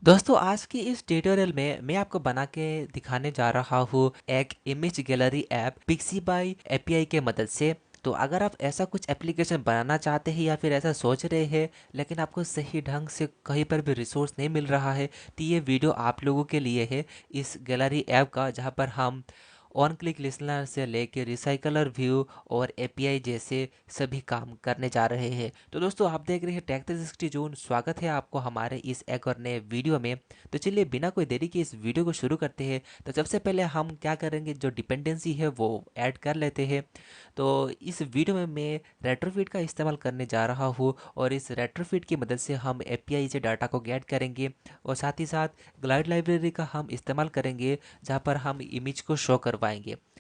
दोस्तों आज की इस ट्यूटोरियल में मैं आपको बना के दिखाने जा रहा हूँ एक इमेज गैलरी ऐप पिक्सीबाई एपीआई के मदद से। तो अगर आप ऐसा कुछ एप्लीकेशन बनाना चाहते हैं या फिर ऐसा सोच रहे हैं लेकिन आपको सही ढंग से कहीं पर भी रिसोर्स नहीं मिल रहा है तो ये वीडियो आप लोगों के लिए है। इस गैलरी ऐप का जहाँ पर हम ऑन क्लिक लिसनर से लेके रिसाइकलर व्यू और एपीआई जैसे सभी काम करने जा रहे हैं। तो दोस्तों आप देख रहे हैं टेक 360 जून। स्वागत है आपको हमारे इस एक और नए वीडियो में। तो चलिए बिना कोई देरी के इस वीडियो को शुरू करते हैं। तो सबसे पहले हम क्या करेंगे, जो डिपेंडेंसी है वो ऐड कर लेते हैं। तो इस वीडियो में मैं रेट्रोफिट का इस्तेमाल करने जा रहा हूँ और इस रेट्रोफिट की मदद से हम एपीआई से डाटा को गेट करेंगे और साथ ही साथ ग्लाइड लाइब्रेरी का हम इस्तेमाल करेंगे जहाँ पर हम इमेज को शो करवाएंगे।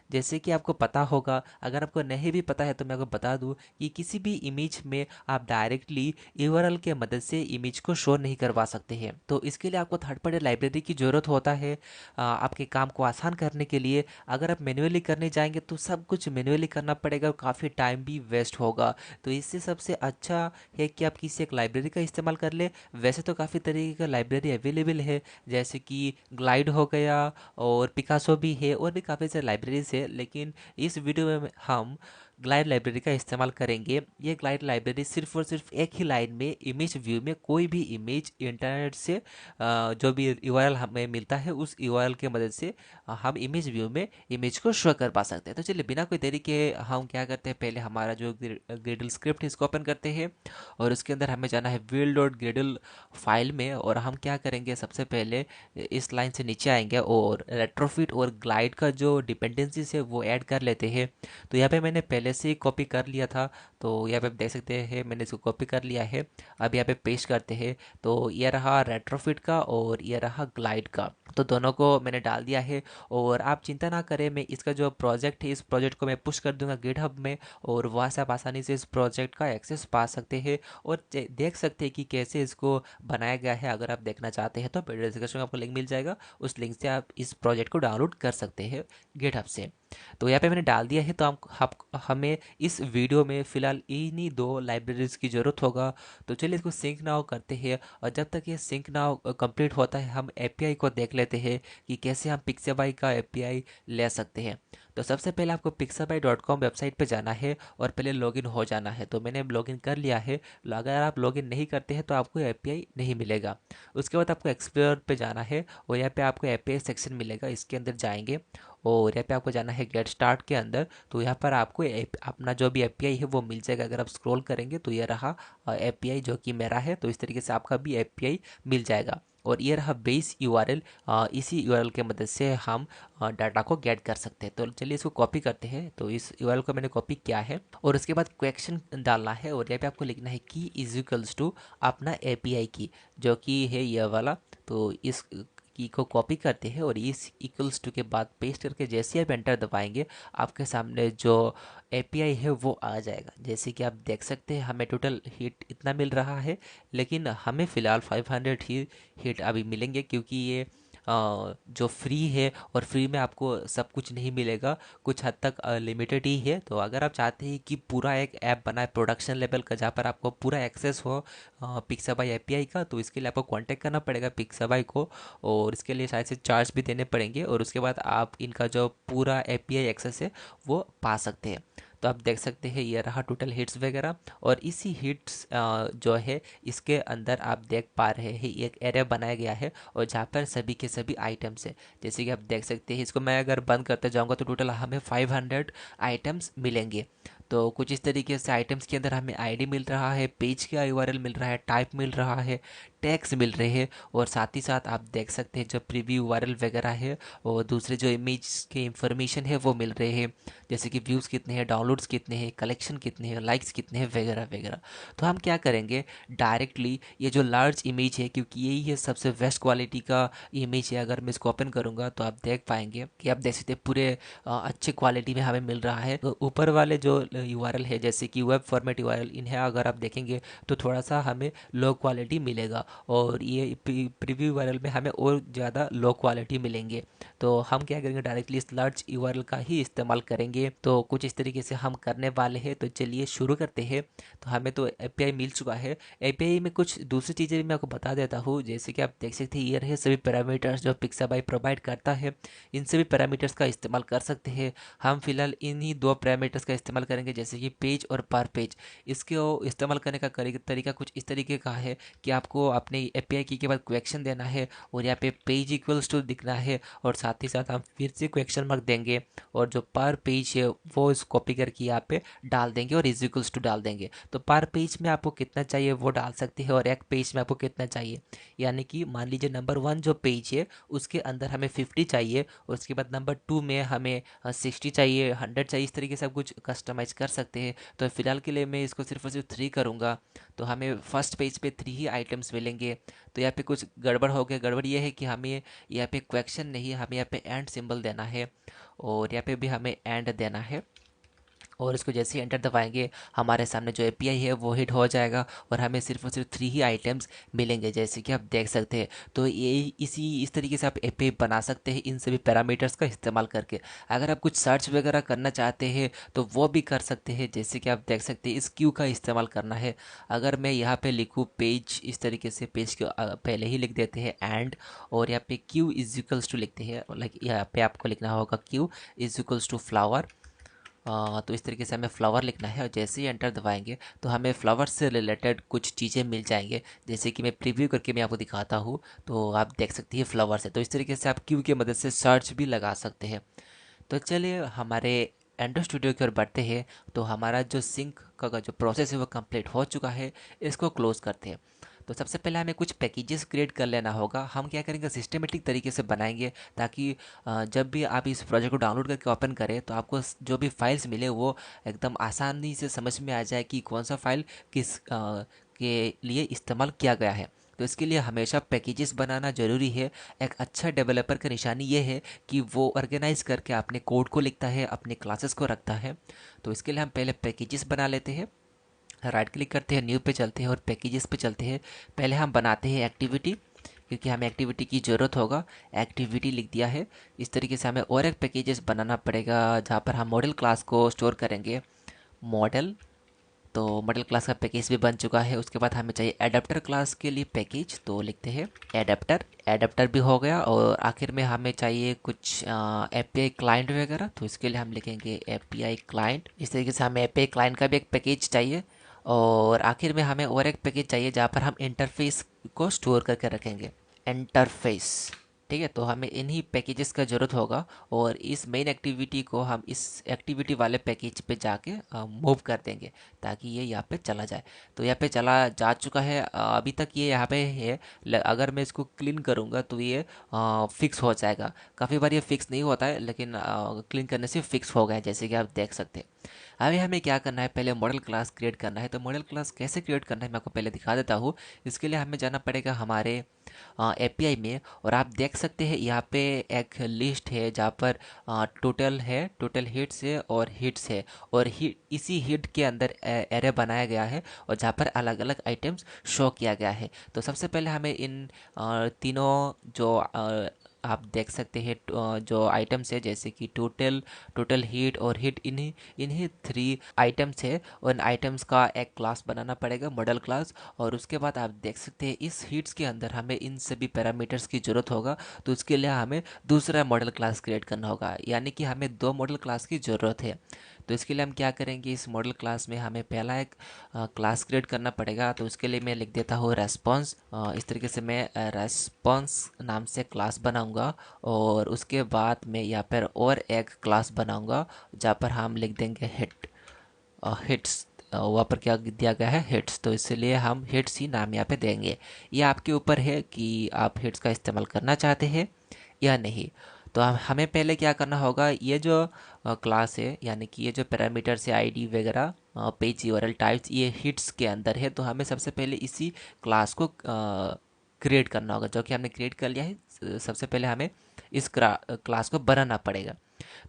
जैसे कि आपको पता होगा, अगर आपको नहीं भी पता है तो मैं आपको बता दूं कि किसी भी इमेज में आप डायरेक्टली यूआरएल के मदद से इमेज को शो नहीं करवा सकते हैं। तो इसके लिए आपको थर्ड पार्टी लाइब्रेरी की ज़रूरत होता है आपके काम को आसान करने के लिए। अगर आप मैन्युअली करने जाएंगे तो सब कुछ मैन्युअली करना पड़ेगा और काफ़ी टाइम भी वेस्ट होगा। तो इससे सबसे अच्छा है कि आप किसी एक लाइब्रेरी का इस्तेमाल कर ले। वैसे तो काफ़ी तरीके का लाइब्रेरी अवेलेबल है, जैसे कि ग्लाइड हो गया और पिकासो भी है और भी काफ़ी सारे लाइब्रेरीज है, लेकिन इस वीडियो में हम ग्लाइड लाइब्रेरी का इस्तेमाल करेंगे। ये ग्लाइड लाइब्रेरी सिर्फ और सिर्फ एक ही लाइन में इमेज व्यू में कोई भी इमेज इंटरनेट से जो भी यूआरएल हमें मिलता है उस यूआरएल के मदद से हम इमेज व्यू में इमेज को शो कर पा सकते हैं। तो चलिए बिना कोई देरी के हम क्या करते हैं, पहले हमारा जो ग्रेडल स्क्रिप्ट है इसको ओपन करते हैं और उसके अंदर हमें जाना है विल डॉट ग्रेडल फाइल में। और हम क्या करेंगे, सबसे पहले इस लाइन से नीचे आएंगे और रेट्रोफिट और ग्लाइड का जो डिपेंडेंसीज है वो ऐड कर लेते हैं। तो यहाँ पे मैंने पहले से ही कॉपी कर लिया था, तो यहाँ पे आप देख सकते हैं मैंने इसको कॉपी कर लिया है। अब यहाँ पे पेस्ट करते हैं। तो ये रहा रेट्रोफिट का और ये रहा ग्लाइड का, तो दोनों को मैंने डाल दिया है। और आप चिंता ना करें, मैं इसका जो प्रोजेक्ट है इस प्रोजेक्ट को मैं पुश कर दूंगा गिटहब में और वहाँ से आप आसानी से इस प्रोजेक्ट का एक्सेस पा सकते हैं और देख सकते हैं कि कैसे इसको बनाया गया है। अगर आप देखना चाहते हैं तो वीडियो डिस्क्रिप्शन में आपको लिंक मिल जाएगा, उस लिंक से आप इस प्रोजेक्ट को डाउनलोड कर सकते हैं गिटहब से। तो यहाँ पे मैंने डाल दिया है। तो हमें इस वीडियो में फ़िलहाल इन्हीं दो लाइब्रेरीज की ज़रूरत होगा। तो चलिए इसको सिंक नाउ करते हैं और जब तक ये सिंक नाउ कंप्लीट होता है हम एपीआई को देख लेते हैं कि कैसे हम पिक्साबाई का एपीआई ले सकते हैं। तो सबसे पहले आपको pixabay.com वेबसाइट पे जाना है और पहले लॉगिन हो जाना है। तो मैंने लॉगिन कर लिया है। अगर आप लॉगिन नहीं करते हैं तो आपको एपीआई नहीं मिलेगा। उसके बाद आपको एक्सप्लोर पे जाना है और यहाँ पे आपको एपीआई सेक्शन मिलेगा, इसके अंदर जाएंगे और यहाँ पे आपको जाना है गेट स्टार्ट के अंदर। तो यहाँ पर आपको अपना जो भी एपीआई है वो मिल जाएगा। अगर आप स्क्रॉल करेंगे तो ये रहा एपीआई जो कि मेरा है, तो इस तरीके से आपका भी एपीआई मिल जाएगा। और ये रहा बेस यूआरएल, इसी यूआरएल के मदद से हम डाटा को गेट कर सकते हैं। तो चलिए इसको कॉपी करते हैं। तो इस यूआरएल को मैंने कॉपी किया है और उसके बाद क्वेश्चन डालना है और यहाँ पे आपको लिखना है की इज इक्वल्स टू अपना एपीआई की, जो कि है ये वाला। तो इस की को कॉपी करते हैं और इस इक्वल्स टू के बाद पेस्ट करके जैसे आप एंटर दबाएंगे आपके सामने जो एपीआई है वो आ जाएगा। जैसे कि आप देख सकते हैं हमें टोटल हिट इतना मिल रहा है, लेकिन हमें फ़िलहाल 500 ही हिट अभी मिलेंगे क्योंकि ये जो फ्री है और फ्री में आपको सब कुछ नहीं मिलेगा, कुछ हद तक लिमिटेड ही है। तो अगर आप चाहते हैं कि पूरा एक ऐप बनाए प्रोडक्शन लेवल का जहाँ पर आपको पूरा एक्सेस हो पिक्साबाई एपीआई का, तो इसके लिए आपको कांटेक्ट करना पड़ेगा पिक्साबाई को और इसके लिए शायद से चार्ज भी देने पड़ेंगे और उसके बाद आप इनका जो पूरा एपीआई एक्सेस है वो पा सकते हैं। तो आप देख सकते हैं ये रहा टोटल हिट्स वगैरह। और इसी हिट्स जो है इसके अंदर आप देख पा रहे हैं एक एरे बनाया गया है और जहाँ पर सभी के सभी आइटम्स है। जैसे कि आप देख सकते हैं इसको मैं अगर बंद करते जाऊँगा तो टोटल हमें 500 आइटम्स मिलेंगे। तो कुछ इस तरीके से आइटम्स के अंदर हमें आईडी मिल रहा है, पेज का यूआरएल मिल रहा है, टाइप मिल रहा है, टैग्स मिल रहे हैं और साथ ही साथ आप देख सकते हैं जो प्रीव्यू यूआरएल वगैरह है और दूसरे जो इमेज के इंफॉर्मेशन है वो मिल रहे हैं, जैसे कि व्यूज़ कितने हैं, डाउनलोड्स कितने हैं, कलेक्शन कितने हैं, लाइक्स कितने हैं वगैरह वगैरह। तो हम क्या करेंगे, डायरेक्टली ये जो लार्ज इमेज है क्योंकि यही है सबसे बेस्ट क्वालिटी का इमेज है, अगर मैं इसको ओपन करूँगा तो आप देख पाएंगे कि आप देख सकते हैं पूरे अच्छे क्वालिटी में हमें मिल रहा है। तो ऊपर वाले जो यूआरएल है जैसे कि वेब फॉर्मेट यूआरएल, इन्हें अगर आप देखेंगे तो थोड़ा सा हमें लो क्वालिटी मिलेगा। और ये प्रीव्यू यूआरएल में हमें और ज़्यादा लो क्वालिटी मिलेंगे। तो हम क्या करेंगे, डायरेक्टली इस लार्ज यूआरएल का ही इस्तेमाल करेंगे। तो कुछ इस तरीके से हम करने वाले हैं। तो चलिए शुरू करते हैं। तो हमें तो एपीआई मिल चुका है। एपीआई में कुछ दूसरी चीज़ें भी मैं आपको बता देता हूँ। जैसे कि आप देख सकते हैं, ये रहे सभी पैरामीटर्स जो पिक्साबाई प्रोवाइड करता है। इन सभी पैरामीटर्स का इस्तेमाल कर सकते हैं। हम फिलहाल इन्हीं दो पैरामीटर्स का इस्तेमाल करेंगे, जैसे कि पेज और पर पेज। इसको इस्तेमाल करने का तरीका कुछ इस तरीके का है कि आपको अपने एपीआई की के बाद क्वेश्चन देना है और यहाँ पे पेज इक्वल्स टू दिखना है, और साथ ही साथ हम फिर से क्वेश्चन मार्क देंगे और जो पर पेज है वो इस कॉपी करके यहाँ पे डाल देंगे और इज इक्वल्स टू डाल देंगे। तो पर पेज में आपको कितना चाहिए वो डाल सकते हैं, और एक पेज में आपको कितना चाहिए। यानी कि मान लीजिए नंबर 1 जो पेज है उसके अंदर हमें 50 चाहिए, और उसके बाद नंबर 2 में हमें 60 चाहिए, 100 चाहिए। इस तरीके से आप कुछ कस्टमाइज कर सकते हैं। तो फिलहाल के लिए मैं इसको सिर्फ और सिर्फ 3 करूँगा। तो हमें फर्स्ट पेज पे 3 ही आइटम्स मिलेंगे। तो यहाँ पे कुछ गड़बड़ हो गया। गड़बड़ ये है कि हमें यहाँ पे क्वेश्चन नहीं, हमें यहाँ पे एंड सिंबल देना है, और यहाँ पे भी हमें एंड देना है। और इसको जैसे ही एंटर दबाएंगे हमारे सामने जो एपीआई है वो हिट हो जाएगा, और हमें सिर्फ और सिर्फ 3 ही आइटम्स मिलेंगे, जैसे कि आप देख सकते हैं। तो ये इस तरीके से आप एपीआई बना सकते हैं इन सभी पैरामीटर्स का इस्तेमाल करके। अगर आप कुछ सर्च वगैरह करना चाहते हैं तो वो भी कर सकते हैं, जैसे कि आप देख सकते हैं इस क्यू का इस्तेमाल करना है। अगर मैं यहाँ पे लिखूँ पेज, इस तरीके से पेज के पहले ही लिख देते हैं एंड, और यहाँ पे क्यू इज इक्वल्स टू लिखते हैं। लाइक यहाँ पे आपको लिखना होगा Q is equals to flower. तो इस तरीके से हमें फ्लावर लिखना है, और जैसे ही एंटर दबाएंगे तो हमें फ्लावर से रिलेटेड कुछ चीज़ें मिल जाएंगे। जैसे कि मैं प्रीव्यू करके मैं आपको दिखाता हूँ, तो आप देख सकते हैं फ्लावर से। तो इस तरीके से आप क्यू की मदद से सर्च भी लगा सकते हैं। तो चलिए हमारे एंड्रॉइड स्टूडियो की ओर बढ़ते हैं। तो हमारा जो सिंक का जो प्रोसेस है वो कंप्लीट हो चुका है। इसको क्लोज करते हैं। तो सबसे पहले हमें कुछ पैकेजेस क्रिएट कर लेना होगा। हम क्या करेंगे, सिस्टमेटिक तरीके से बनाएंगे, ताकि जब भी आप इस प्रोजेक्ट को डाउनलोड करके ओपन करें तो आपको जो भी फाइल्स मिले वो एकदम आसानी से समझ में आ जाए कि कौन सा फाइल किस के लिए इस्तेमाल किया गया है। तो इसके लिए हमेशा पैकेजेस बनाना ज़रूरी है। एक अच्छा डेवलपर का निशानी ये है कि वो ऑर्गेनाइज करके अपने कोड को लिखता है, अपने क्लासेस को रखता है। तो इसके लिए हम पहले पैकेजेस बना लेते हैं। राइट क्लिक करते हैं, न्यू पे चलते हैं और पैकेजेस पे चलते हैं। पहले हम बनाते हैं एक्टिविटी, क्योंकि हमें एक्टिविटी की ज़रूरत होगा। एक्टिविटी लिख दिया है। इस तरीके से हमें और एक पैकेजेस बनाना पड़ेगा जहाँ पर हम मॉडल क्लास को स्टोर करेंगे। मॉडल, तो मॉडल क्लास का पैकेज भी बन चुका है। उसके बाद हमें चाहिए एडाप्टर क्लास के लिए पैकेज, तो लिखते हैं एडाप्टर। एडाप्टर भी हो गया, और आखिर में हमें चाहिए कुछ एपीआई क्लाइंट वगैरह, तो इसके लिए हम लिखेंगे एपीआई क्लाइंट। इस तरीके से हमें एपीआई क्लाइंट का भी एक पैकेज चाहिए, और आखिर में हमें और एक पैकेज चाहिए जहाँ पर हम इंटरफेस को स्टोर करके रखेंगे, इंटरफेस। ठीक है, तो हमें इन्हीं पैकेजेस का ज़रूरत होगा, और इस मेन एक्टिविटी को हम इस एक्टिविटी वाले पैकेज पे जाके मूव कर देंगे, ताकि ये यहाँ पे चला जाए। तो यहाँ पे चला जा चुका है। अभी तक ये यहाँ पे है। अगर मैं इसको क्लीन करूँगा तो ये फिक्स हो जाएगा। काफ़ी बार ये फिक्स नहीं होता है, लेकिन क्लीन करने से फिक्स हो गया है, जैसे कि आप देख सकते हैं। अभी हमें क्या करना है, पहले मॉडल क्लास क्रिएट करना है। तो मॉडल क्लास कैसे क्रिएट करना है मैं आपको पहले दिखा देता हूँ। इसके लिए हमें जाना पड़ेगा हमारे एपीआई में, और आप देख सकते हैं यहाँ पे एक लिस्ट है जहाँ पर टोटल है, टोटल हिट्स है और हिट्स है, और इसी हिट के अंदर एरे बनाया गया है, और जहाँ पर अलग अलग आइटम्स शो किया गया है। तो सबसे पहले हमें इन तीनों जो आप देख सकते हैं जो आइटम्स है, जैसे कि टोटल, टोटल हीट और हीट, इन्हीं इन्हीं 3 आइटम्स है। उन आइटम्स का एक क्लास बनाना पड़ेगा, मॉडल क्लास। और उसके बाद आप देख सकते हैं इस हीट्स के अंदर हमें इन सभी पैरामीटर्स की ज़रूरत होगा। तो उसके लिए हमें दूसरा मॉडल क्लास क्रिएट करना होगा, यानी कि हमें 2 मॉडल क्लास की ज़रूरत है। तो इसके लिए हम क्या करेंगे, इस मॉडल क्लास में हमें पहला एक क्लास क्रिएट करना पड़ेगा। तो उसके लिए मैं लिख देता हूँ रेस्पॉन्स। इस तरीके से मैं रेस्पॉन्स नाम से क्लास बनाऊंगा, और उसके बाद मैं यहाँ पर और एक क्लास बनाऊंगा जहाँ पर हम लिख देंगे हिट, हिट्स। वहाँ पर क्या दिया गया है, हिट्स। तो इसलिए हम हिट्स ही नाम यहाँ पे देंगे। ये आपके ऊपर है कि आप हिट्स का इस्तेमाल करना चाहते हैं या नहीं। तो हमें पहले क्या करना होगा, ये जो क्लास है, यानी कि ये जो पैरामीटर्स है आईडी वगैरह, पेज यूआरएल टाइप्स, ये हिट्स के अंदर है। तो हमें सबसे पहले इसी क्लास को क्रिएट करना होगा, जो कि हमने क्रिएट कर लिया है। सबसे पहले हमें इस क्लास को बनाना पड़ेगा।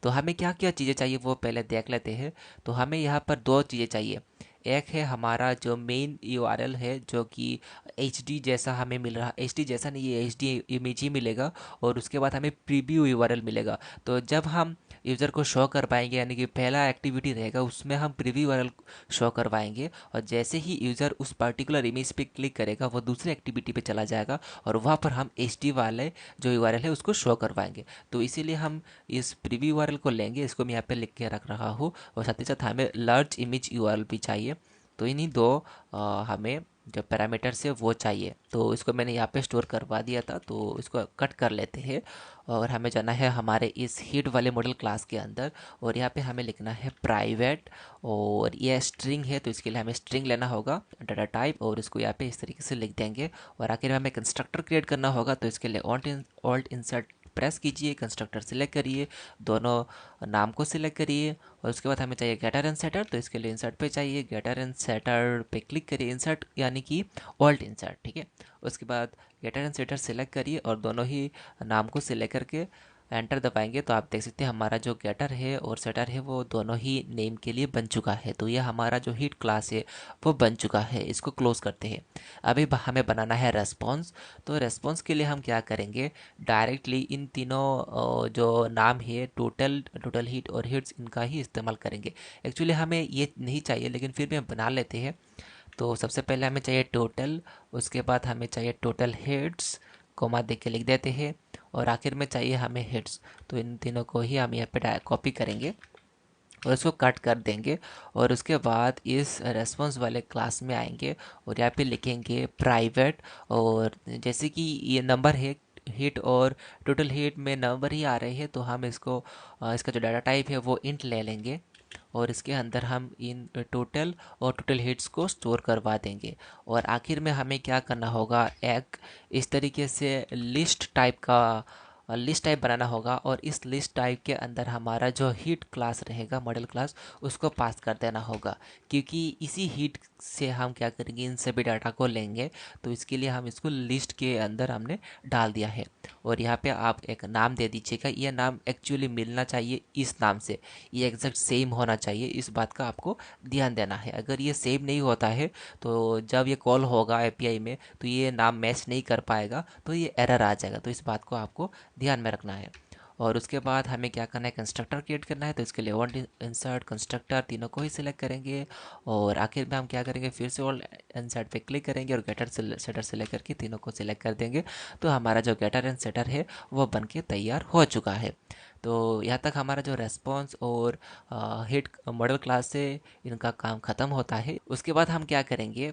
तो हमें क्या क्या चीज़ें चाहिए वो पहले देख लेते हैं। तो हमें यहाँ पर 2 चीज़ें चाहिए। एक है हमारा जो मेन यूआरएल है जो कि एचडी जैसा हमें मिल रहा, एचडी जैसा नहीं, ये एचडी इमेज ही मिलेगा। और उसके बाद हमें प्रीव्यू यूआरएल मिलेगा। तो जब हम यूज़र को शो कर पाएंगे, यानी कि पहला एक्टिविटी रहेगा उसमें हम प्रीव्यू यूआरएल शो करवाएंगे, और जैसे ही यूज़र उस पर्टिकुलर इमेज पे क्लिक करेगा वो दूसरी एक्टिविटी पे चला जाएगा और वहाँ पर हम एचडी वाले जो यूआरएल है उसको शो करवाएंगे। तो इसीलिए हम इस प्रीव्यू यूआरएल को लेंगे, इसको मैं यहाँ पे लिख के रख रहा हूँ। और साथ ही साथ हमें लार्ज इमेज यूआरएल भी चाहिए। तो इन्हीं दो हमें जो पैरामीटर्स है वो चाहिए। तो इसको मैंने यहाँ पे स्टोर करवा दिया था, तो इसको कट कर लेते हैं। और हमें जाना है हमारे इस हीट वाले मॉडल क्लास के अंदर, और यहाँ पे हमें लिखना है प्राइवेट, और ये स्ट्रिंग है तो इसके लिए हमें स्ट्रिंग लेना होगा डाटा टाइप, और इसको यहाँ पे इस तरीके से लिख देंगे। और आखिर में हमें कंस्ट्रक्टर क्रिएट करना होगा, तो इसके लिए ऑल्ट इंसर्ट प्रेस कीजिए, कंस्ट्रक्टर सिलेक्ट करिए, दोनों नाम को सिलेक्ट करिए, और उसके बाद हमें चाहिए गेटर एंड सेटर, तो इसके लिए इंसर्ट पे चाहिए, गेटर एंड सेटर पे क्लिक करिए, इंसर्ट यानी कि ऑल्ट इंसर्ट, ठीक है। उसके बाद गेटर एंड सेटर सिलेक्ट करिए और दोनों ही नाम को सिलेक्ट करके एंटर दबाएंगे, तो आप देख सकते हैं हमारा जो गेटर है और सेटर है वो दोनों ही नेम के लिए बन चुका है। तो ये हमारा जो हीट क्लास है वो बन चुका है। इसको क्लोज करते हैं। अभी हमें बनाना है रेस्पॉन्स। तो रेस्पॉन्स के लिए हम क्या करेंगे, डायरेक्टली इन तीनों जो नाम है टोटल, टोटल हीट और हीट्स, इनका ही इस्तेमाल करेंगे। एक्चुअली हमें ये नहीं चाहिए लेकिन फिर भी हम बना लेते हैं। तो सबसे पहले हमें चाहिए टोटल, उसके बाद हमें चाहिए टोटल हेड्स, कोमा दे के लिख देते हैं, और आखिर में चाहिए हमें हेड्स। तो इन तीनों को ही हम यहाँ पे कॉपी करेंगे और इसको कट कर देंगे। और उसके बाद इस रेस्पॉन्स वाले क्लास में आएंगे और यहाँ पे लिखेंगे प्राइवेट, और जैसे कि ये नंबर है, हिट और टोटल हिट में नंबर ही आ रहे हैं, तो हम इसको इसका जो डाटा टाइप है वो इंट ले लेंगे, और इसके अंदर हम इन टोटल और टोटल हिट्स को स्टोर करवा देंगे। और आखिर में हमें क्या करना होगा, एक इस तरीके से लिस्ट टाइप का लिस्ट टाइप बनाना होगा, और इस लिस्ट टाइप के अंदर हमारा जो हीट क्लास रहेगा, मॉडल क्लास, उसको पास कर देना होगा, क्योंकि इसी हीट से हम क्या करेंगे, इन सभी डाटा को लेंगे। तो इसके लिए हम इसको लिस्ट के अंदर हमने डाल दिया है। और यहाँ पे आप एक नाम दे दीजिएगा, ये नाम एक्चुअली मिलना चाहिए इस नाम से, ये एग्जैक्ट सेम होना चाहिए, इस बात का आपको ध्यान देना है। अगर ये सेम नहीं होता है तो जब ये कॉल होगा एपीआई में तो ये नाम मैच नहीं कर पाएगा, तो ये एरर आ जाएगा। तो इस बात को आपको ध्यान में रखना है। और उसके बाद हमें क्या करना है, कंस्ट्रक्टर क्रिएट करना है। तो इसके लिए ऑल्ट इंसर्ट कंस्ट्रक्टर तीनों को ही सिलेक्ट करेंगे, और आखिर में हम क्या करेंगे, फिर से ऑल्ट इंसर्ट पे क्लिक करेंगे और गेटर सेटर सिलेक्ट करके तीनों को सिलेक्ट कर देंगे। तो हमारा जो गेटर एंड सेटर है वो बन के तैयार हो चुका है। तो यहाँ तक हमारा जो रेस्पॉन्स और हिट मॉडल क्लास से इनका काम ख़त्म होता है। उसके बाद हम क्या करेंगे,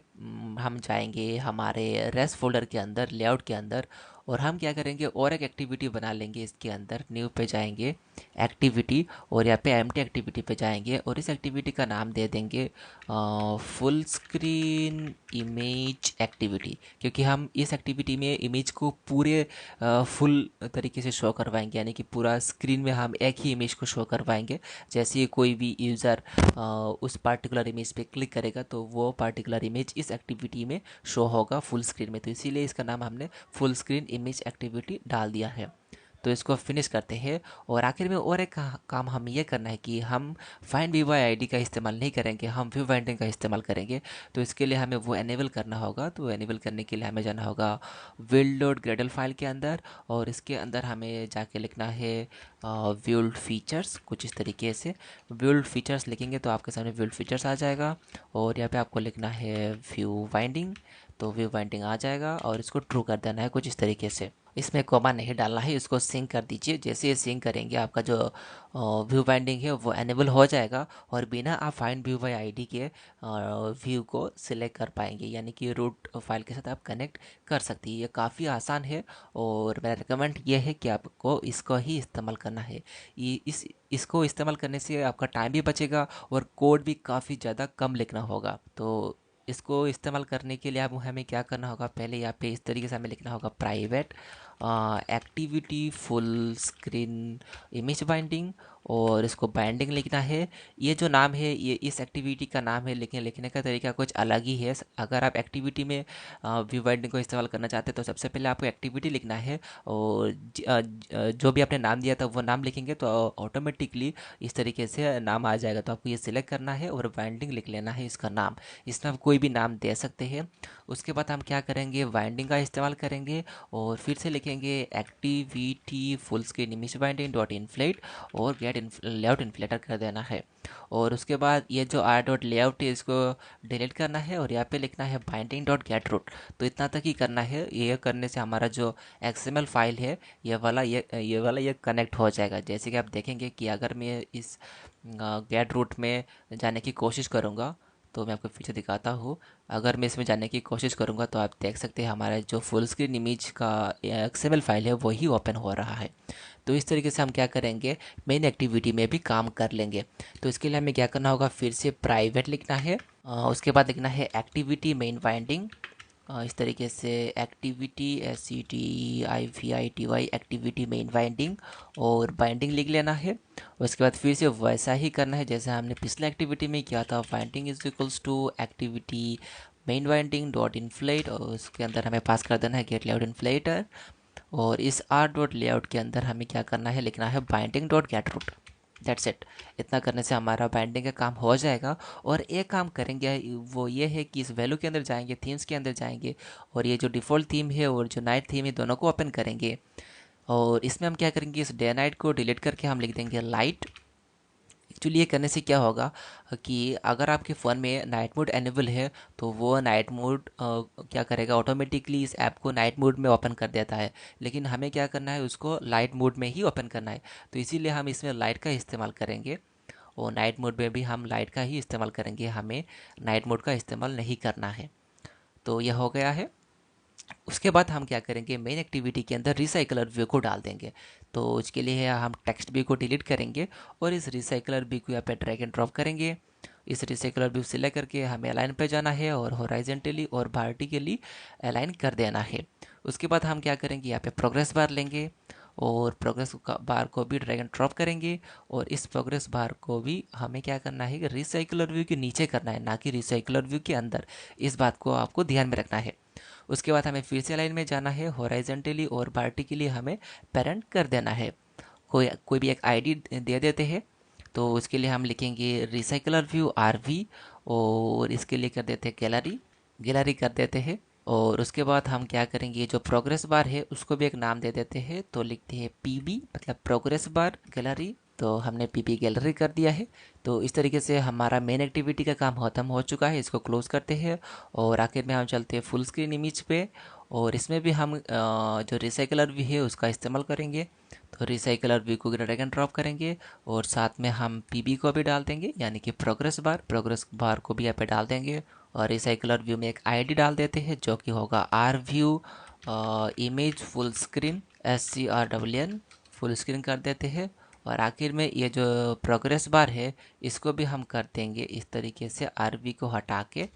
हम जाएंगे हमारे रेस्ट फोल्डर के अंदर, लेआउट के अंदर, और हम क्या करेंगे, और एक एक्टिविटी बना लेंगे इसके अंदर। न्यू पे जाएंगे, एक्टिविटी, और यहाँ पे एम्प्टी एक्टिविटी पे जाएंगे, और इस एक्टिविटी का नाम दे देंगे फुल स्क्रीन इमेज एक्टिविटी, क्योंकि हम इस एक्टिविटी में इमेज को पूरे फुल तरीके से शो करवाएंगे, यानी कि पूरा स्क्रीन में हम एक ही इमेज को शो करवाएंगे। जैसे ही कोई भी यूज़र उस पार्टिकुलर इमेज पे क्लिक करेगा तो वो पार्टिकुलर इमेज इस एक्टिविटी में शो होगा फुल स्क्रीन में। तो इसीलिए इसका नाम हमने फुल स्क्रीन इमेज एक्टिविटी डाल दिया है। तो इसको फिनिश करते हैं। और आखिर में और एक काम हम ये करना है कि हम फाइंड वी बाय आईडी का इस्तेमाल नहीं करेंगे, हम व्यू बाइंडिंग का इस्तेमाल करेंगे। तो इसके लिए हमें वो एनेबल करना होगा। तो एनेबल करने के लिए हमें जाना होगा विल्ड डॉट ग्रेडल फाइल के अंदर, और इसके अंदर हमें जाके लिखना है व्यूल्ड फीचर्स, कुछ इस तरीके से व्यूल्ड फीचर्स लिखेंगे तो आपके सामने व्यूल्ड फीचर्स आ जाएगा। और यहाँ पे आपको लिखना है व्यू बाइंडिंग, तो व्यू बाइंडिंग आ जाएगा, और इसको ट्रू कर देना है कुछ इस तरीके से। इसमें कोमा नहीं डालना है, इसको सिंक कर दीजिए। जैसे ये सिंक करेंगे आपका जो व्यू बाइंडिंग है वो एनेबल हो जाएगा, और बिना आप फाइंड व्यू बाय आईडी के व्यू को सिलेक्ट कर पाएंगे, यानी कि रूट फाइल के साथ आप कनेक्ट कर सकती है। ये काफ़ी आसान है, और मेरा रिकमेंड ये है कि आपको इसको ही इस्तेमाल करना है। ये इसको इस्तेमाल करने से आपका टाइम भी बचेगा और कोड भी काफ़ी ज़्यादा कम लिखना होगा। तो इसको इस्तेमाल करने के लिए अब हमें क्या करना होगा, पहले यहाँ पे इस तरीके से हमें लिखना होगा private activity full screen image binding, और इसको बाइंडिंग लिखना है। ये जो नाम है ये इस एक्टिविटी का नाम है, लेकिन लिखने का तरीका कुछ अलग ही है। अगर आप एक्टिविटी में व्यू बाइंडिंग को इस्तेमाल करना चाहते हैं तो सबसे पहले आपको एक्टिविटी लिखना है, और जो भी आपने नाम दिया था वो नाम लिखेंगे तो ऑटोमेटिकली इस तरीके से नाम आ जाएगा। तो आपको ये सिलेक्ट करना है और बाइंडिंग लिख लेना है इसका नाम। इसमें आप कोई भी नाम दे सकते हैं। उसके बाद हम क्या करेंगे, बाइंडिंग का इस्तेमाल करेंगे और फिर से लिखेंगे activity full screen image binding dot inflate और गेट लेआउट इन्फ्लेटर कर देना है। और उसके बाद ये जो आर डॉट लेआउट है इसको डिलीट करना है और यहाँ पे लिखना है बाइंडिंग डॉट गेट रूट। तो इतना तक ही करना है। ये करने से हमारा जो एक्सएमएल फाइल है ये वाला कनेक्ट हो जाएगा। जैसे कि आप देखेंगे कि अगर मैं इस गेट रूट में जाने की कोशिश करूँगा तो मैं आपको फिर से दिखाता हूँ। अगर मैं इसमें जाने की कोशिश करूँगा तो आप देख सकते हैं हमारा जो फुल स्क्रीन इमेज का एक्सएमएल फाइल है वही ओपन हो रहा है। तो इस तरीके से हम क्या करेंगे, मेन एक्टिविटी में भी काम कर लेंगे। तो इसके लिए हमें क्या करना होगा, फिर से प्राइवेट लिखना है, उसके बाद लिखना है एक्टिविटी मेन बाइंडिंग। इस तरीके से activity SETIVITY activity main binding और बाइंडिंग लिख लेना है। उसके बाद फिर से वैसा ही करना है जैसे हमने पिछले एक्टिविटी में किया था। Binding is equals to activity main binding dot inflate और उसके अंदर हमें पास कर देना है गेट लेआउट इन्फ्लेटर। और इस आर डॉट लेआउट के अंदर हमें क्या करना है, लिखना है binding dot get root. That's it. इतना करने से हमारा बाइंडिंग का काम हो जाएगा। और एक काम करेंगे वो ये है कि इस वैल्यू के अंदर जाएंगे, थीम्स के अंदर जाएंगे और ये जो डिफ़ॉल्ट थीम है और जो नाइट थीम है दोनों को ओपन करेंगे। और इसमें हम क्या करेंगे, इस डे नाइट को डिलीट करके हम लिख देंगे लाइट। एक्चुअली ये करने से क्या होगा कि अगर आपके फ़ोन में नाइट मोड एनेबल है तो वो नाइट मोड क्या करेगा, ऑटोमेटिकली इस ऐप को नाइट मोड में ओपन कर देता है। लेकिन हमें क्या करना है, उसको लाइट मोड में ही ओपन करना है। तो इसीलिए हम इसमें लाइट का इस्तेमाल करेंगे और नाइट मोड में भी हम लाइट का ही इस्तेमाल करेंगे, हमें नाइट मोड का इस्तेमाल नहीं करना है। तो यह हो गया है। उसके बाद हम क्या करेंगे, मेन एक्टिविटी के अंदर रिसाइकलर व्यू को डाल देंगे। तो उसके लिए हम टेक्स्ट व्यू को डिलीट करेंगे और इस रिसाइकलर व्यू को यहाँ पे ड्रैग एंड ड्रॉप करेंगे। इस रिसाइकलर व्यू सिलेक्ट करके हमें अलाइन पे जाना है और हॉराइजेंटली और वर्टिकली अलाइन कर देना है। उसके बाद हम क्या करेंगे, यहाँ पे प्रोग्रेस बार लेंगे और प्रोग्रेस बार को भी ड्रैग एंड ड्रॉप करेंगे। और इस प्रोग्रेस बार को भी हमें क्या करना है कि रिसाइकलर व्यू के नीचे करना है, ना कि रिसाइकलर व्यू के अंदर। इस बात को आपको ध्यान में रखना है। उसके बाद हमें फिर से लाइन में जाना है, हॉराइजेंटली और वर्टिकली हमें पेरेंट कर देना है। कोई कोई भी एक आईडी दे देते हैं। तो उसके लिए हम लिखेंगे रिसाइकलर व्यू RV और इसके लिए कर देते हैं गैलरी, गैलरी कर देते हैं। और उसके बाद हम क्या करेंगे, जो प्रोग्रेस बार है उसको भी एक नाम दे देते हैं। तो लिखते हैं PB मतलब प्रोग्रेस बार गैलरी। तो हमने PB गैलरी कर दिया है। तो इस तरीके से हमारा मेन एक्टिविटी का काम ख़त्म हो चुका है। इसको क्लोज़ करते हैं और आखिर में हम चलते हैं फुल स्क्रीन इमेज पे। और इसमें भी हम जो रिसाइकलर व्यू है उसका इस्तेमाल करेंगे। तो रिसाइकलर व्यू को ड्रैग एंड ड्रॉप करेंगे और साथ में हम PB को भी डाल देंगे, यानी कि प्रोग्रेस बार को भी यहाँ पे डाल देंगे। और रिसाइकलर व्यू में एक आईडी डाल देते हैं जो कि होगा R view image full screen SCRWN full screen कर देते हैं। और आखिर में ये जो प्रोग्रेस बार है इसको भी हम कर देंगे इस तरीके से, RV को हटा के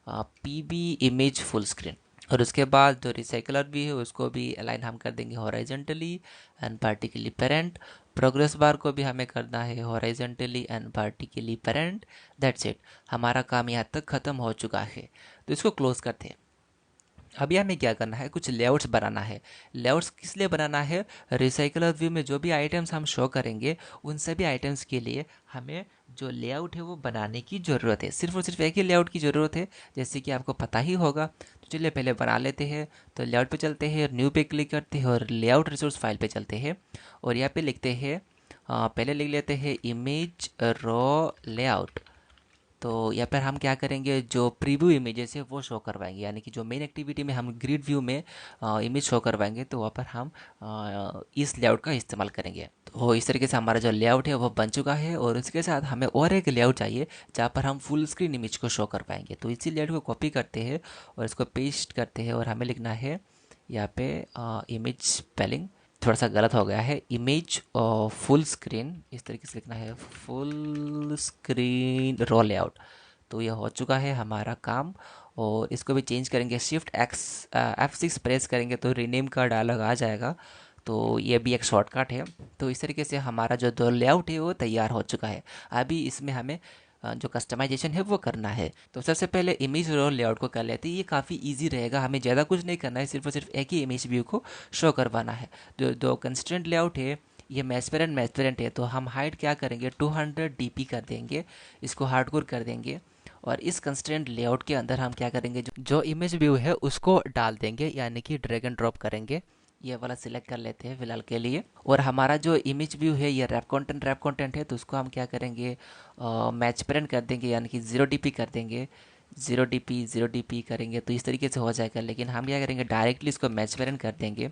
PB इमेज फुल स्क्रीन। और उसके बाद जो रिसाइकलर भी है उसको भी अलाइन हम कर देंगे horizontally and vertically parent. Progress bar को भी हमें करना है horizontally and vertically parent. That's it. हमारा काम यहाँ तक ख़त्म हो चुका है। तो इसको क्लोज करते हैं। अभी हमें क्या करना है, कुछ लेआउट्स बनाना है। लेआउट्स किस लिए बनाना है, रिसाइकलर व्यू में जो भी आइटम्स हम शो करेंगे उन सभी आइटम्स के लिए हमें जो लेआउट है वो बनाने की ज़रूरत है। सिर्फ और सिर्फ एक ही लेआउट की ज़रूरत है, जैसे कि आपको पता ही होगा। तो चलिए पहले बना लेते हैं। तो लेआउट पे चलते हैं, न्यू पे क्लिक करते हैं और लेआउट रिसोर्स फाइल पे चलते हैं। और यहाँ पे लिखते हैं पहले लिख लेते हैं इमेज रॉ लेआउट। तो यहाँ पर हम क्या करेंगे, जो प्रीव्यू इमेजेस है वो शो करवाएंगे, यानी कि जो मेन एक्टिविटी में हम ग्रिड व्यू में इमेज शो करवाएंगे तो वहाँ पर हम इस लेआउट का इस्तेमाल करेंगे। तो इस तरीके से हमारा जो लेआउट है वो बन चुका है। और उसके साथ हमें और एक लेआउट चाहिए जहाँ पर हम फुल स्क्रीन इमेज को शो कर पाएंगे। तो इसी लेआउट को कॉपी करते हैं और इसको पेस्ट करते हैं और हमें लिखना है यहाँ पे इमेज स्पेलिंग थोड़ा सा गलत हो गया है, इमेज फुल स्क्रीन इस तरीके से लिखना है, फुल स्क्रीन रॉ लेआउट। तो यह हो चुका है हमारा काम। और इसको भी चेंज करेंगे, Shift F6 प्रेस करेंगे तो रीनेम का डायलॉग आ जाएगा। तो ये भी एक शॉर्टकट है। तो इस तरीके से हमारा जो दो लेआउट है वो तैयार हो चुका है। अभी इसमें हमें जो कस्टमाइजेशन है वो करना है। तो सबसे पहले इमेज रो लेआउट को कर लेते हैं। ये काफ़ी इजी रहेगा, हमें ज़्यादा कुछ नहीं करना है, सिर्फ और सिर्फ एक ही इमेज व्यू को शो करवाना है। जो दो कंस्ट्रेंट लेआउट है ये मैच पेरेंट है, तो हम हाइट क्या करेंगे 200 डीपी कर देंगे, इसको हार्डकोर कर देंगे। और इस कंस्ट्रेंट लेआउट के अंदर हम क्या करेंगे, जो इमेज व्यू है उसको डाल देंगे, यानी कि ड्रैग एंड ड्रॉप करेंगे। ये वाला सिलेक्ट कर लेते हैं फिलहाल के लिए। और हमारा जो इमेज व्यू है ये रैप कंटेंट है, तो उसको हम क्या करेंगे मैच पेरेंट कर देंगे, यानी कि 0 डीपी कर देंगे। 0 डीपी करेंगे तो इस तरीके से हो जाएगा, लेकिन हम क्या करेंगे डायरेक्टली इसको मैच पेरेंट कर देंगे।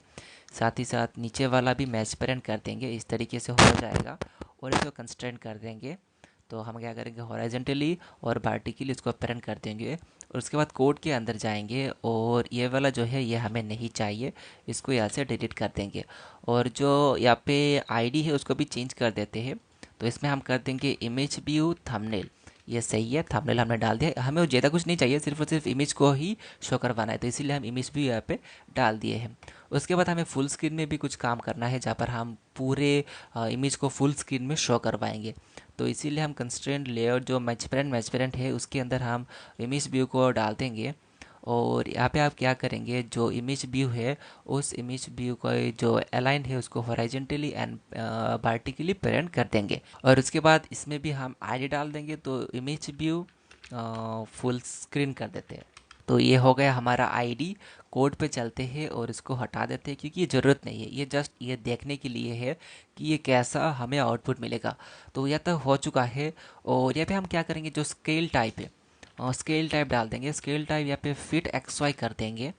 साथ ही साथ नीचे वाला भी मैच पेरेंट कर देंगे, इस तरीके से हो जाएगा। और इसको कंस्ट्रेंट कर देंगे, तो हम क्या करेंगे हॉरिजॉन्टली और वर्टिकली इसको पेरेंट कर देंगे। और उसके बाद कोड के अंदर जाएंगे और ये वाला जो है ये हमें नहीं चाहिए, इसको यहाँ से डिलीट कर देंगे। और जो यहाँ पे आईडी है उसको भी चेंज कर देते हैं। तो इसमें हम कर देंगे इमेज व्यू थंबनेल। ये सही है, थंबनेल हमने डाल दिया। हमें वो ज़्यादा कुछ नहीं चाहिए, सिर्फ और सिर्फ इमेज को ही शो करवाना है, तो इसीलिए हम इमेज भी यहाँ पे डाल दिए हैं। उसके बाद हमें फुल स्क्रीन में भी कुछ काम करना है, जहाँ पर हम पूरे इमेज को फुल स्क्रीन में शो करवाएंगे। तो इसीलिए हम कंस्ट्रेंट लेआउट जो मैच पेरेंट है उसके अंदर हम इमेज व्यू को डाल देंगे। और यहाँ पे आप क्या करेंगे, जो इमेज व्यू है उस इमेज व्यू का जो अलाइन है उसको हॉरिजॉन्टली एंड वर्टिकली पेरेंट कर देंगे। और उसके बाद इसमें भी हम आईडी डाल देंगे, तो इमेज व्यू फुल स्क्रीन कर देते हैं। तो ये हो गया हमारा आईडी। कोड पे चलते हैं और इसको हटा देते हैं, क्योंकि ये ज़रूरत नहीं है, ये जस्ट ये देखने के लिए है कि ये कैसा हमें आउटपुट मिलेगा। तो यह तो हो चुका है। और यहाँ पे हम क्या करेंगे, जो स्केल टाइप है स्केल टाइप डाल देंगे। स्केल टाइप यहाँ पे फिट एक्स वाई कर देंगे,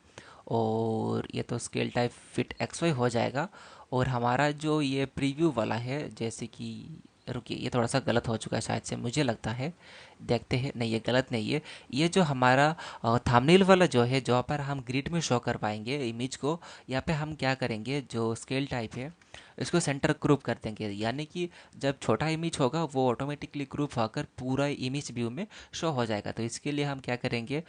और ये तो scale type fit X Y हो जाएगा। और हमारा जो ये प्रीव्यू वाला है, जैसे कि रुकिए ये थोड़ा सा गलत हो चुका है शायद से, मुझे लगता है, देखते हैं। नहीं, ये गलत नहीं है। ये जो हमारा थंबनेल वाला जो है, जहाँ पर हम ग्रिड में शो कर पाएंगे इमेज को, यहाँ पे हम क्या करेंगे, जो स्केल टाइप है इसको सेंटर ग्रुप कर देंगे, यानी कि जब छोटा इमेज होगा वो ऑटोमेटिकली ग्रुप होकर पूरा इमेज व्यू में शो हो जाएगा। तो इसके लिए हम क्या करेंगे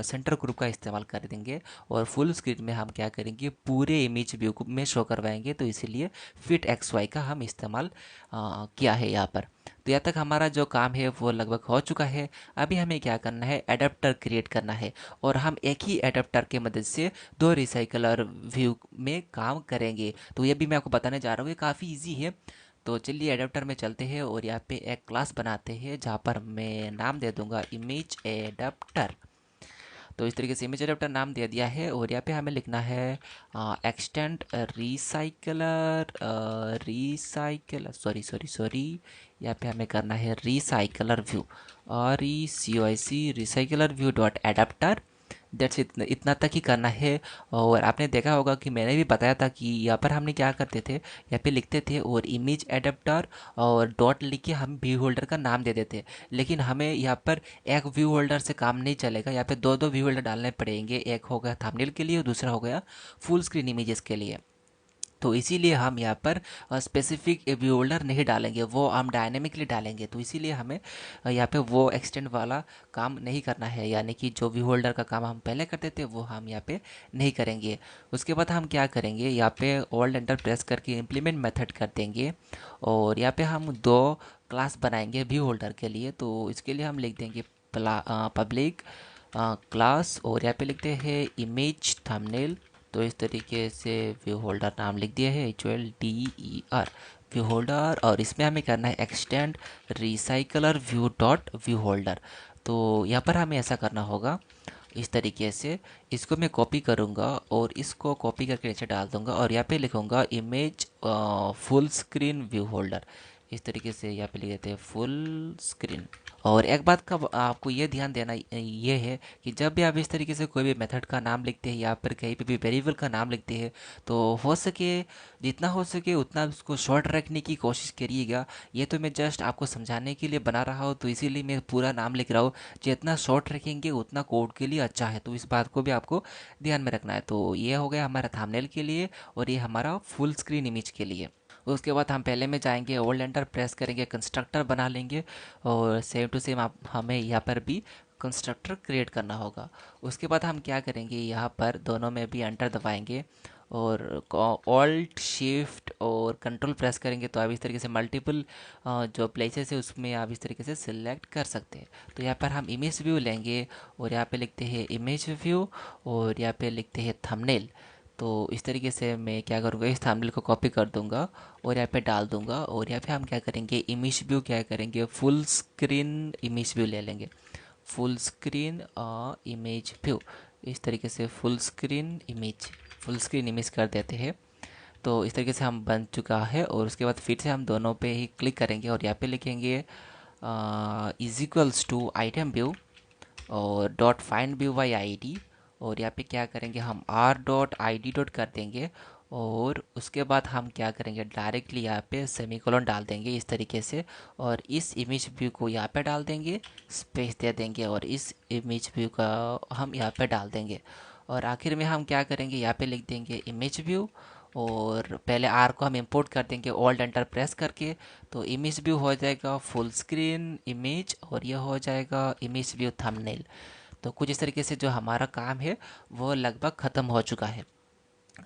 सेंटर ग्रुप का इस्तेमाल कर देंगे। और फुल स्क्रीन में हम क्या करेंगे पूरे इमेज व्यू में शो करवाएंगे, तो इसीलिए फिट एक्स वाई का हम इस्तेमाल किया है यहाँ पर। तो यहाँ तक हमारा जो काम है वो लगभग हो चुका है। अभी हमें क्या करना है, एडाप्टर क्रिएट करना है। और हम एक ही एडाप्टर के मदद से दो रिसाइकलर व्यू में काम करेंगे। तो ये भी मैं आपको बताने जा रहा हूँ, ये काफ़ी इजी है। तो चलिए एडाप्टर में चलते हैं और यहाँ पे एक क्लास बनाते हैं, जहाँ पर मैं नाम दे दूँगा इमेज एडाप्टर। तो इस तरीके से इमेज एडाप्टर नाम दे दिया है। और यहाँ पे हमें लिखना है एक्सटेंड रिसाइकलर सॉरी यहाँ पे हमें करना है recycler view, RECOIC recycler view dot adapter. That's इतना तक ही करना है। और आपने देखा होगा कि मैंने भी बताया था कि यहाँ पर हमने क्या करते थे, यहाँ पे लिखते थे और इमेज एडाप्टर और डॉट लिख के हम व्यू होल्डर का नाम दे देते। लेकिन हमें यहाँ पर एक व्यू होल्डर से काम नहीं चलेगा, यहाँ पे दो दो व्यू होल्डर डालने पड़ेंगे। एक हो गया थंबनेल के लिए और दूसरा हो गया फुल स्क्रीन इमेजेस के लिए। तो इसीलिए हम यहाँ पर स्पेसिफिक व्यू होल्डर नहीं डालेंगे, वो हम डायनेमिकली डालेंगे। तो इसीलिए हमें यहाँ पे वो एक्सटेंड वाला काम नहीं करना है, यानी कि जो व्यू होल्डर का काम हम पहले करते थे वो हम यहाँ पे नहीं करेंगे। उसके बाद हम क्या करेंगे, यहाँ पे ऑल्ट एंटर प्रेस करके इम्प्लीमेंट मेथड कर देंगे। और यहाँ पे हम दो क्लास बनाएंगे व्यू होल्डर के लिए। तो इसके लिए हम लिख देंगे पब्लिक क्लास, और यहाँ पे लिखते हैं इमेज थंबनेल। तो इस तरीके से व्यू होल्डर नाम लिख दिया है, HOLDER व्यू होल्डर। और इसमें हमें करना है extend recycler view dot view holder. तो यहाँ पर हमें ऐसा करना होगा इस तरीके से। इसको मैं कॉपी करूँगा और इसको कॉपी करके नीचे डाल दूँगा, और यहाँ पे लिखूँगा image full screen view holder. इस तरीके से यहाँ पे लिख देते हैं फुल स्क्रीन। और एक बात का आपको ये ध्यान देना ये है कि जब भी आप इस तरीके से कोई भी मेथड का नाम लिखते हैं या फिर कहीं पे भी वेरिएबल का नाम लिखते हैं, तो हो सके जितना हो सके उतना उसको शॉर्ट रखने की कोशिश करिएगा। ये तो मैं जस्ट आपको समझाने के लिए बना रहा हूँ, तो इसीलिए मैं पूरा नाम लिख रहा हूँ। जितना शॉर्ट रखेंगे उतना कोड के लिए अच्छा है, तो इस बात को भी आपको ध्यान में रखना है। तो ये हो गया हमारा थंबनेल के लिए, और ये हमारा फुल स्क्रीन इमेज के लिए। उसके बाद हम पहले में जाएंगे, ओल्ड एंटर प्रेस करेंगे, कंस्ट्रक्टर बना लेंगे। और सेम टू सेम आप हमें यहाँ पर भी कंस्ट्रक्टर क्रिएट करना होगा। उसके बाद हम क्या करेंगे, यहाँ पर दोनों में भी एंटर दबाएंगे और ऑल्ट शिफ्ट और कंट्रोल प्रेस करेंगे तो आप इस तरीके से मल्टीपल जो प्लेसेस है उसमें आप इस तरीके से सिलेक्ट कर सकते हैं। तो यहाँ पर हम इमेज व्यू लेंगे और यहाँ पे लिखते हैं इमेज व्यू और यहाँ पे लिखते हैं थंबनेल। तो इस तरीके से मैं क्या करूँगा, इस थंबनेल को कॉपी कर दूंगा और यहाँ पे डाल दूंगा। और यहाँ पे हम क्या करेंगे, इमेज व्यू क्या करेंगे, फुल स्क्रीन इमेज व्यू ले लेंगे। फुल स्क्रीन इमेज व्यू, इस तरीके से फुल स्क्रीन इमेज कर देते हैं। तो इस तरीके से हम बन चुका है। और उसके बाद फिर से हम दोनों पे ही क्लिक करेंगे और यहाँ पे लिखेंगे is equals to item view और dot find view by ID. और यहाँ पे क्या करेंगे, हम R dot I D dot कर देंगे। और उसके बाद हम क्या करेंगे, डायरेक्टली यहाँ पे सेमीकोलन डाल देंगे इस तरीके से। और इस इमेज व्यू को यहाँ पे डाल देंगे, स्पेस दे देंगे और इस इमेज व्यू का हम यहाँ पे डाल देंगे। और आखिर में हम क्या करेंगे, यहाँ पे लिख देंगे इमेज व्यू और पहले आर को हम इंपोर्ट कर देंगे ऑल्ट एंटर प्रेस करके। तो इमेज व्यू हो जाएगा फुल स्क्रीन इमेज और यह हो जाएगा इमेज व्यू थंबनेल। तो कुछ इस तरीके से जो हमारा काम है वो लगभग ख़त्म हो चुका है।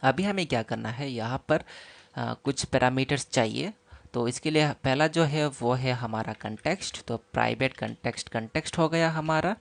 अभी हमें क्या करना है, यहाँ पर कुछ पैरामीटर्स चाहिए। तो इसके लिए पहला जो है वो है हमारा कंटेक्स्ट। तो प्राइवेट कंटेक्स्ट हो गया हमारा।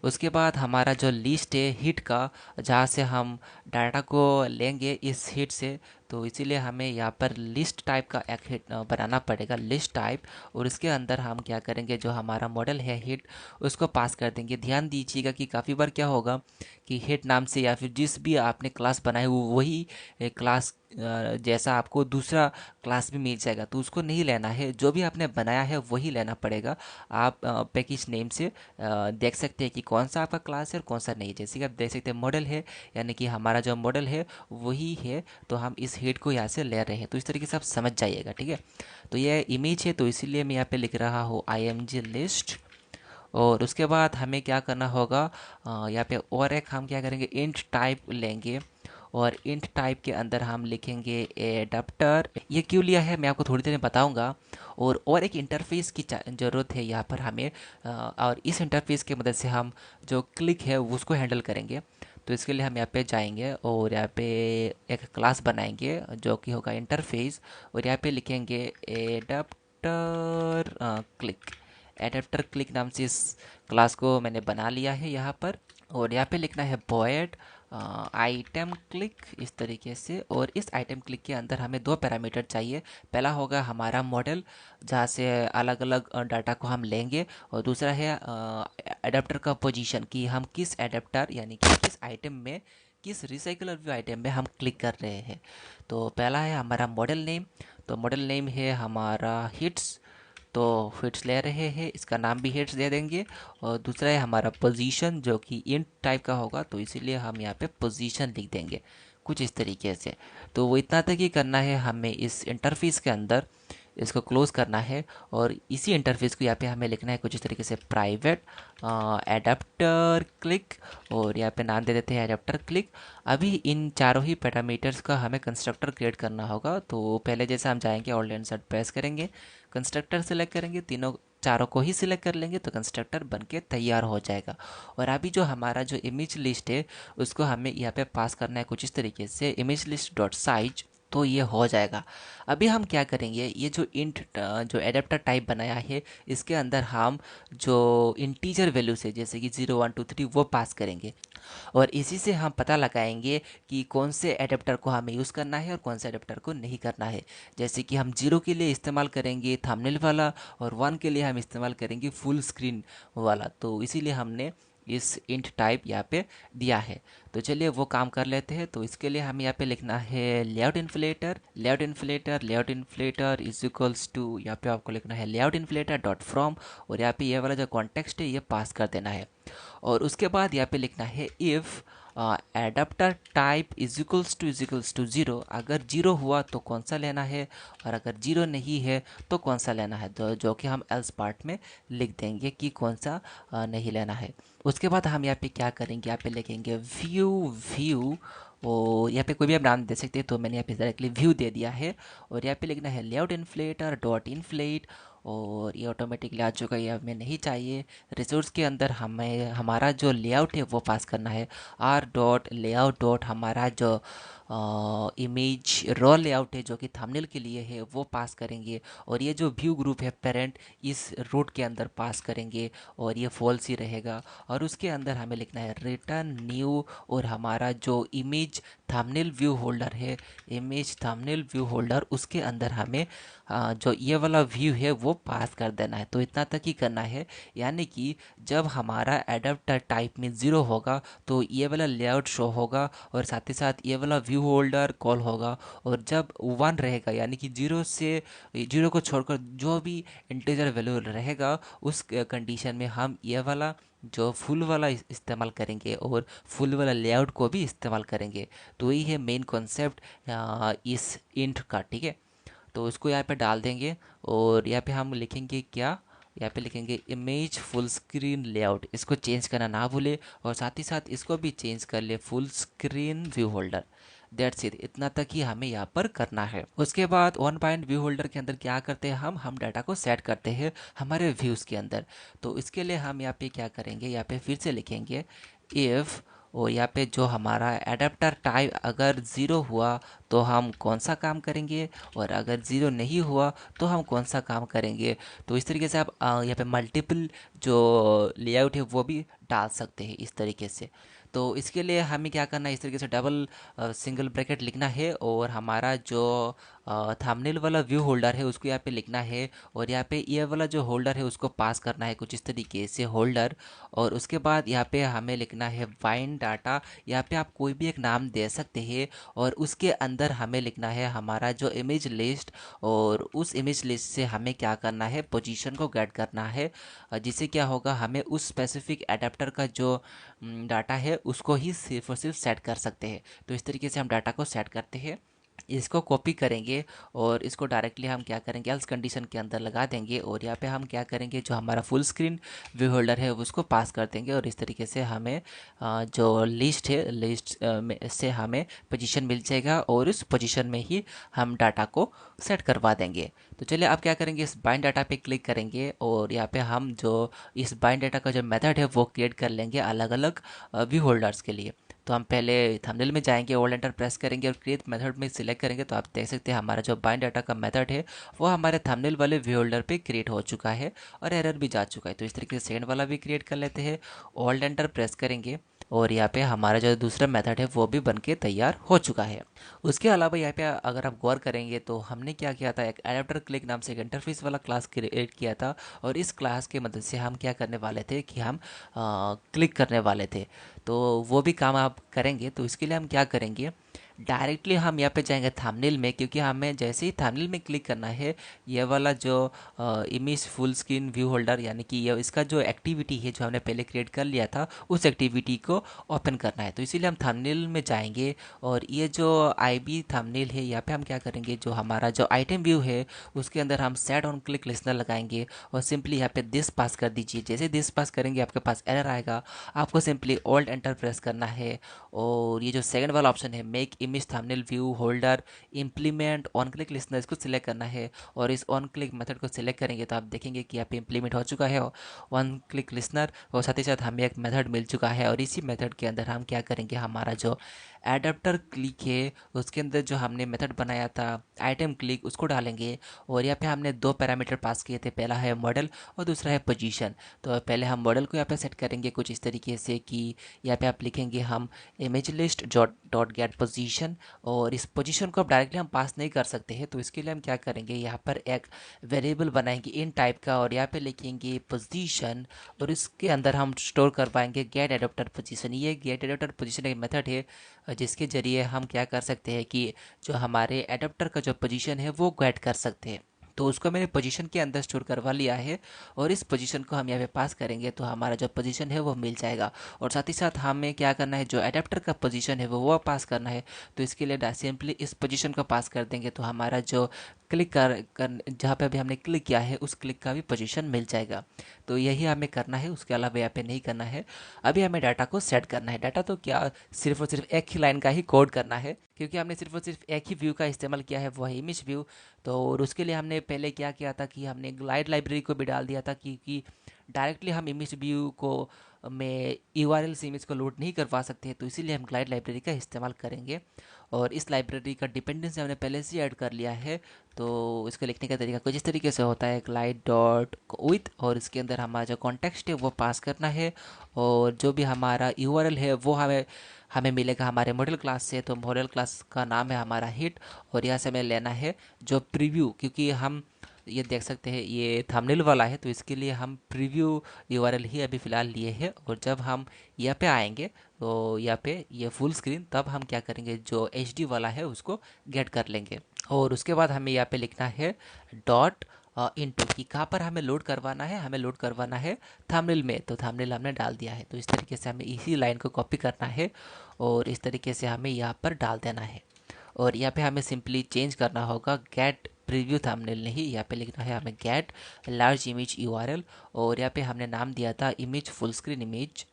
उसके बाद हमारा जो लिस्ट है हिट का, जहाँ से हम डाटा को लेंगे इस हिट से, तो इसीलिए हमें यहाँ पर लिस्ट टाइप का एक हिट बनाना पड़ेगा, लिस्ट टाइप। और इसके अंदर हम क्या करेंगे, जो हमारा मॉडल है हिट उसको पास कर देंगे। ध्यान दीजिएगा कि काफ़ी बार क्या होगा कि हिट नाम से या फिर जिस भी आपने क्लास बनाई वही क्लास जैसा आपको दूसरा क्लास भी मिल जाएगा, तो उसको नहीं लेना है। जो भी आपने बनाया है वही लेना पड़ेगा। आप पैकेज नेम से देख सकते हैं कि कौन सा आपका क्लास है और कौन सा नहीं। जैसे कि आप देख सकते हैं मॉडल है, यानी कि हमारा जो मॉडल है वही है, तो हम इस हेड को यहाँ से ले रहे हैं। तो इस तरीके से आप समझ जाइएगा, ठीक है। तो ये इमेज है, तो इसीलिए मैं यहाँ पे लिख रहा हूँ IMG लिस्ट। और उसके बाद हमें क्या करना होगा, यहाँ पे और एक हम क्या करेंगे, इंट टाइप लेंगे। और इंट टाइप के अंदर हम लिखेंगे एडाप्टर। ये क्यों लिया है मैं आपको थोड़ी देर में बताऊंगा। और एक इंटरफेस की ज़रूरत है यहाँ पर हमें, और इस इंटरफेस की मदद से हम जो क्लिक है उसको हैंडल करेंगे। तो इसके लिए हम यहाँ पे जाएंगे और यहाँ पे एक क्लास बनाएंगे जो कि होगा इंटरफेस। और यहाँ पे लिखेंगे एडाप्टर क्लिक। एडाप्टर क्लिक नाम से इस क्लास को मैंने बना लिया है यहाँ पर। और यहाँ पे लिखना है void आइटम क्लिक, इस तरीके से। और इस आइटम क्लिक के अंदर हमें दो पैरामीटर चाहिए। पहला होगा हमारा मॉडल, जहाँ से अलग अलग डाटा को हम लेंगे। और दूसरा है एडाप्टर का पोजीशन, कि हम किस एडाप्टर यानी कि किस आइटम में, किस रिसाइकलर व्यू आइटम में हम क्लिक कर रहे हैं। तो पहला है हमारा मॉडल नेम। तो मॉडल नेम है हमारा हिट्स, तो हिट्स ले रहे हैं, इसका नाम भी हिट्स दे देंगे। और दूसरा है हमारा पोजीशन, जो कि इंट टाइप का होगा, तो इसीलिए हम यहाँ पे पोजीशन लिख देंगे कुछ इस तरीके से। तो वो इतना तक ही करना है हमें इस इंटरफेस के अंदर, इसको क्लोज करना है। और इसी इंटरफेस को यहाँ पे हमें लिखना है कुछ इस तरीके से, प्राइवेट एडाप्टर क्लिक। और यहाँ पे नाम दे देते हैं एडाप्टर क्लिक। अभी इन चारों ही पैरामीटर्स का हमें कंस्ट्रक्टर क्रिएट करना होगा। तो पहले जैसे हम जाएंगे ऑल्ट एंड सेट प्रेस करेंगे, कंस्ट्रक्टर सेलेक्ट करेंगे, तीनों चारों को ही सिलेक्ट कर लेंगे, तो कंस्ट्रक्टर बनके तैयार हो जाएगा। और अभी जो हमारा जो इमेज लिस्ट है उसको हमें यहाँ पे पास करना है कुछ इस तरीके से, इमेज लिस्ट डॉट साइज। तो ये हो जाएगा। अभी हम क्या करेंगे, ये जो इंट जो एडेप्टर टाइप बनाया है इसके अंदर हम जो इंटीजर वैल्यू से, जैसे कि 0 1 2 3 वो पास करेंगे। और इसी से हम पता लगाएंगे कि कौन से एडेप्टर को हमें यूज़ करना है और कौन से एडेप्टर को नहीं करना है। जैसे कि हम 0 के लिए इस्तेमाल करेंगे थंबनेल वाला और 1 के लिए हम इस्तेमाल करेंगे फुल स्क्रीन वाला। तो इसीलिए हमने इस इंट टाइप यहाँ पे दिया है। तो चलिए वो काम कर लेते हैं। तो इसके लिए हमें यहाँ पे लिखना है layout inflater. Layout inflater is equals to, यहाँ पे आपको लिखना है लेआउट इन्फ्लेटर डॉट फ्रॉम। और यहाँ पे ये वाला जो कॉन्टेक्स्ट है ये पास कर देना है। और उसके बाद यहाँ पे लिखना है if adapter type is equals to 0। अगर 0 हुआ तो कौन सा लेना है, और अगर 0 नहीं है तो कौन सा लेना है। तो जो कि हम एल्स पार्ट में लिख देंगे कि कौन सा नहीं लेना है। उसके बाद हम यहाँ पे क्या करेंगे, यहाँ पे लिखेंगे व्यू। और यहाँ पे कोई भी आप नाम दे सकते हैं, तो मैंने यहाँ पे डायरेक्टली व्यू दे दिया है। और यहाँ पे लिखना है लेआउट इन्फ्लेटर डॉट इन्फ्लेट। और ये ऑटोमेटिकली आ चुका है, ये हमें नहीं चाहिए। रिसोर्स के अंदर हमें हमारा जो लेआउट है वो पास करना है, आर डॉट लेआउट डॉट हमारा जो इमेज रॉ लेआउट है जो कि थंबनेल के लिए है वो पास करेंगे। और ये जो व्यू ग्रुप है पेरेंट, इस रूट के अंदर पास करेंगे और ये फॉल्स ही रहेगा। और उसके अंदर हमें लिखना है रिटर्न न्यू, और हमारा जो इमेज थंबनेल व्यू होल्डर है, इमेज थंबनेल व्यू होल्डर, उसके अंदर हमें जो ये वाला व्यू है वो पास कर देना है। तो इतना तक ही करना है, यानी कि जब हमारा एडाप्टर टाइप में 0 होगा तो ये वाला लेआउट शो होगा, और साथ ही साथ ये वाला व्यू होल्डर कॉल होगा। और जब 1 रहेगा, यानी कि 0 को छोड़कर जो भी इंटीजर वैल्यू रहेगा, उस कंडीशन में हम ये वाला जो फुल वाला इस्तेमाल करेंगे और फुल वाला लेआउट को भी इस्तेमाल करेंगे। तो यही है मेन कॉन्सेप्ट इस इंट का, ठीक है। तो इसको यहाँ पे डाल देंगे, और यहाँ पे हम लिखेंगे क्या, यहाँ पे लिखेंगे इमेज फुल स्क्रीन लेआउट। इसको चेंज करना ना भूले, और साथ ही साथ इसको भी चेंज कर ले full screen view holder. That's it, इतना तक ही हमें यहाँ पर करना है। उसके बाद वन पॉइंट व्यू होल्डर के अंदर क्या करते हैं, हम डाटा को सेट करते हैं हमारे व्यूज़ के अंदर। तो इसके लिए हम यहाँ पे क्या करेंगे, यहाँ पे फिर से लिखेंगे इफ़, और यहाँ पे जो हमारा एडाप्टर टाइप अगर 0 हुआ तो हम कौन सा काम करेंगे, और अगर 0 नहीं हुआ तो हम कौन सा काम करेंगे। तो इस तरीके से आप यहाँ पे मल्टीपल जो लेआउट है वो भी डाल सकते हैं इस तरीके से। तो इसके लिए हमें क्या करना है, इस तरीके से डबल सिंगल ब्रैकेट लिखना है, और हमारा जो थंबनेल वाला व्यू होल्डर है उसको यहाँ पे लिखना है, और यहाँ पे ये वाला जो होल्डर है उसको पास करना है कुछ इस तरीके से होल्डर। और उसके बाद यहाँ पे हमें लिखना है वाइन डाटा, यहाँ पे आप कोई भी एक नाम दे सकते हैं, और उसके अंदर हमें लिखना है हमारा जो इमेज लिस्ट, और उस इमेज लिस्ट से हमें क्या करना है, पोजीशन को गेट करना है। जिससे क्या होगा, हमें उस स्पेसिफिक एडाप्टर का जो डाटा है उसको ही सिर्फ और सिर्फ सेट कर सकते हैं। तो इस तरीके से हम डाटा को सेट करते हैं। इसको कॉपी करेंगे और इसको डायरेक्टली हम क्या करेंगे, एल्स कंडीशन के अंदर लगा देंगे, और यहाँ पे हम क्या करेंगे, जो हमारा फुल स्क्रीन व्यू होल्डर है उसको पास कर देंगे। और इस तरीके से हमें जो लिस्ट है, लिस्ट में से हमें पोजीशन मिल जाएगा, और उस पोजीशन में ही हम डाटा को सेट करवा देंगे। तो चलिए आप क्या करेंगे, इस बाइंड डाटा पे क्लिक करेंगे, और यहाँ पे हम जो इस बाइंड डाटा का जो मेथड है वो क्रिएट कर लेंगे अलग अलग व्यू होल्डर्स के लिए। तो हम पहले थंबनेल में जाएंगे, ओल्ड एंटर प्रेस करेंगे और क्रिएट मेथड में सिलेक्ट करेंगे। तो आप देख सकते हैं हमारा जो बाइंड डाटा का मेथड है वो हमारे थंबनेल वाले व्यू होल्डर पे क्रिएट हो चुका है, और एरर भी जा चुका है। तो इस तरीके से सेकंड वाला भी क्रिएट कर लेते हैं, ओल्ड एंटर प्रेस करेंगे, और यहाँ पे हमारा जो दूसरा मेथड है वो भी बन के तैयार हो चुका है। उसके अलावा यहाँ पे अगर आप गौर करेंगे तो हमने क्या किया था, एक एडाप्टर क्लिक नाम से एक इंटरफेस वाला क्लास क्रिएट किया था, और इस क्लास की मदद से हम क्या करने वाले थे कि हम क्लिक करने वाले थे। तो वो भी काम आप करेंगे। तो इसके लिए हम क्या करेंगे, डायरेक्टली हम यहाँ पे जाएंगे थंबनेल में, क्योंकि हमें जैसे ही थंबनेल में क्लिक करना है, ये वाला जो image full screen view holder, यानी कि ये इसका जो एक्टिविटी है जो हमने पहले क्रिएट कर लिया था उस एक्टिविटी को ओपन करना है। तो इसीलिए हम थंबनेल में जाएंगे, और ये जो आई बी थंबनेल है यहाँ पे हम क्या करेंगे, जो हमारा जो आइटम व्यू है उसके अंदर हम सेट ऑन क्लिक लिसनर लगाएंगे, और सिंपली यहाँ पे दिस पास कर दीजिए। जैसे दिस पास करेंगे आपके पास एरर आएगा, आपको सिंपली ओल्ड एंटर प्रेस करना है, और ये जो सेकंड वाला ऑप्शन है make image thumbnail view holder implement on click listener, इसको सिलेक्ट करना है। और इस ऑन क्लिक मेथड को सिलेक्ट करेंगे तो आप देखेंगे कि यहाँ पे इम्प्लीमेंट हो चुका है वन क्लिक लिसनर, और साथ ही साथ हमें एक मेथड मिल चुका है। और इसी मेथड के अंदर हम क्या करेंगे, हमारा जो एडाप्टर क्लिक है उसके अंदर जो हमने मेथड बनाया था आइटम क्लिक, उसको डालेंगे। और यहाँ पे हमने दो पैरामीटर पास किए थे, पहला है मॉडल और दूसरा है पोजीशन। तो पहले हम मॉडल को यहाँ पे सेट करेंगे कुछ इस तरीके से कि यहाँ पे आप लिखेंगे हम image list dot gate position, और इस पोजीशन को आप डायरेक्टली हम पास नहीं कर सकते हैं। तो इसके लिए हम क्या करेंगे, यहाँ पर एक वेरिएबल बनाएंगे इन टाइप का, और यहाँ पे लिखेंगे पोजीशन, और इसके अंदर हम स्टोर करवाएंगे गेट एडाप्टर पोजीशन। ये गेट एडाप्टर पोजीशन एक मेथड है जिसके ज़रिए हम क्या कर सकते हैं कि जो हमारे एडाप्टर का जो पोजीशन है वो गेट कर सकते हैं। तो उसको मैंने पोजीशन के अंदर स्टोर करवा लिया है, और इस पोजीशन को हम यहाँ पे पास करेंगे तो हमारा जो पोजीशन है वो मिल जाएगा। और साथ ही साथ हमें क्या करना है, जो एडाप्टर का पोजीशन है वो पास करना है। तो इसके लिए सिंपली इस पोजीशन को पास कर देंगे, तो हमारा जो क्लिक कर जहाँ पे अभी हमने क्लिक किया है उस क्लिक का भी पोजीशन मिल जाएगा। तो यही हमें करना है, उसके अलावा यहाँ पे नहीं करना है। अभी हमें डाटा को सेट करना है। डाटा तो क्या, सिर्फ और सिर्फ एक ही लाइन का ही कोड करना है, क्योंकि हमने सिर्फ और सिर्फ एक ही व्यू का इस्तेमाल किया है, वो है इमेज व्यू। तो और उसके लिए हमने पहले क्या किया था कि हमने ग्लाइड लाइब्रेरी को भी डाल दिया था, क्योंकि डायरेक्टली हम इमेज व्यू को में यूआरएल से इमेज को लोड नहीं करवा सकते हैं, तो इसीलिए हम ग्लाइड लाइब्रेरी का इस्तेमाल करेंगे। और इस लाइब्रेरी का डिपेंडेंसी हमने पहले से ऐड कर लिया है। तो इसको लिखने का तरीका कुछ इस तरीके से होता है, ग्लाइड डॉट विथ, और इसके अंदर हमारा जो कॉन्टेक्स्ट है वो पास करना है, और जो भी हमारा यूआरएल है वो हमें हमें मिलेगा हमारे मॉडल क्लास से। तो मॉडल क्लास का नाम है हमारा हिट, और यहाँ से हमें लेना है जो प्रीव्यू, क्योंकि हम ये देख सकते हैं ये थंबनेल वाला है, तो इसके लिए हम प्रीव्यू यूआरएल ही अभी फ़िलहाल लिए हैं। और जब हम यहाँ पे आएंगे तो यहाँ पे ये फुल स्क्रीन, तब हम क्या करेंगे, जो एचडी वाला है उसको गेट कर लेंगे। और उसके बाद हमें यहाँ पे लिखना है डॉट इनटू, कि कहाँ पर हमें लोड करवाना है, हमें लोड करवाना है थंबनेल में। तो थंबनेल हमने डाल दिया है। तो इस तरीके से हमें इसी लाइन को कॉपी करना है और इस तरीके से हमें यहाँ पर डाल देना है। और यहाँ पे हमें सिंपली चेंज करना होगा गेट प्रीव्यू थंबनेल नहीं, यहाँ पे लिखना है हमें गेट लार्ज इमेज यूआरएल। और यहाँ पे हमने नाम दिया था image full screen image,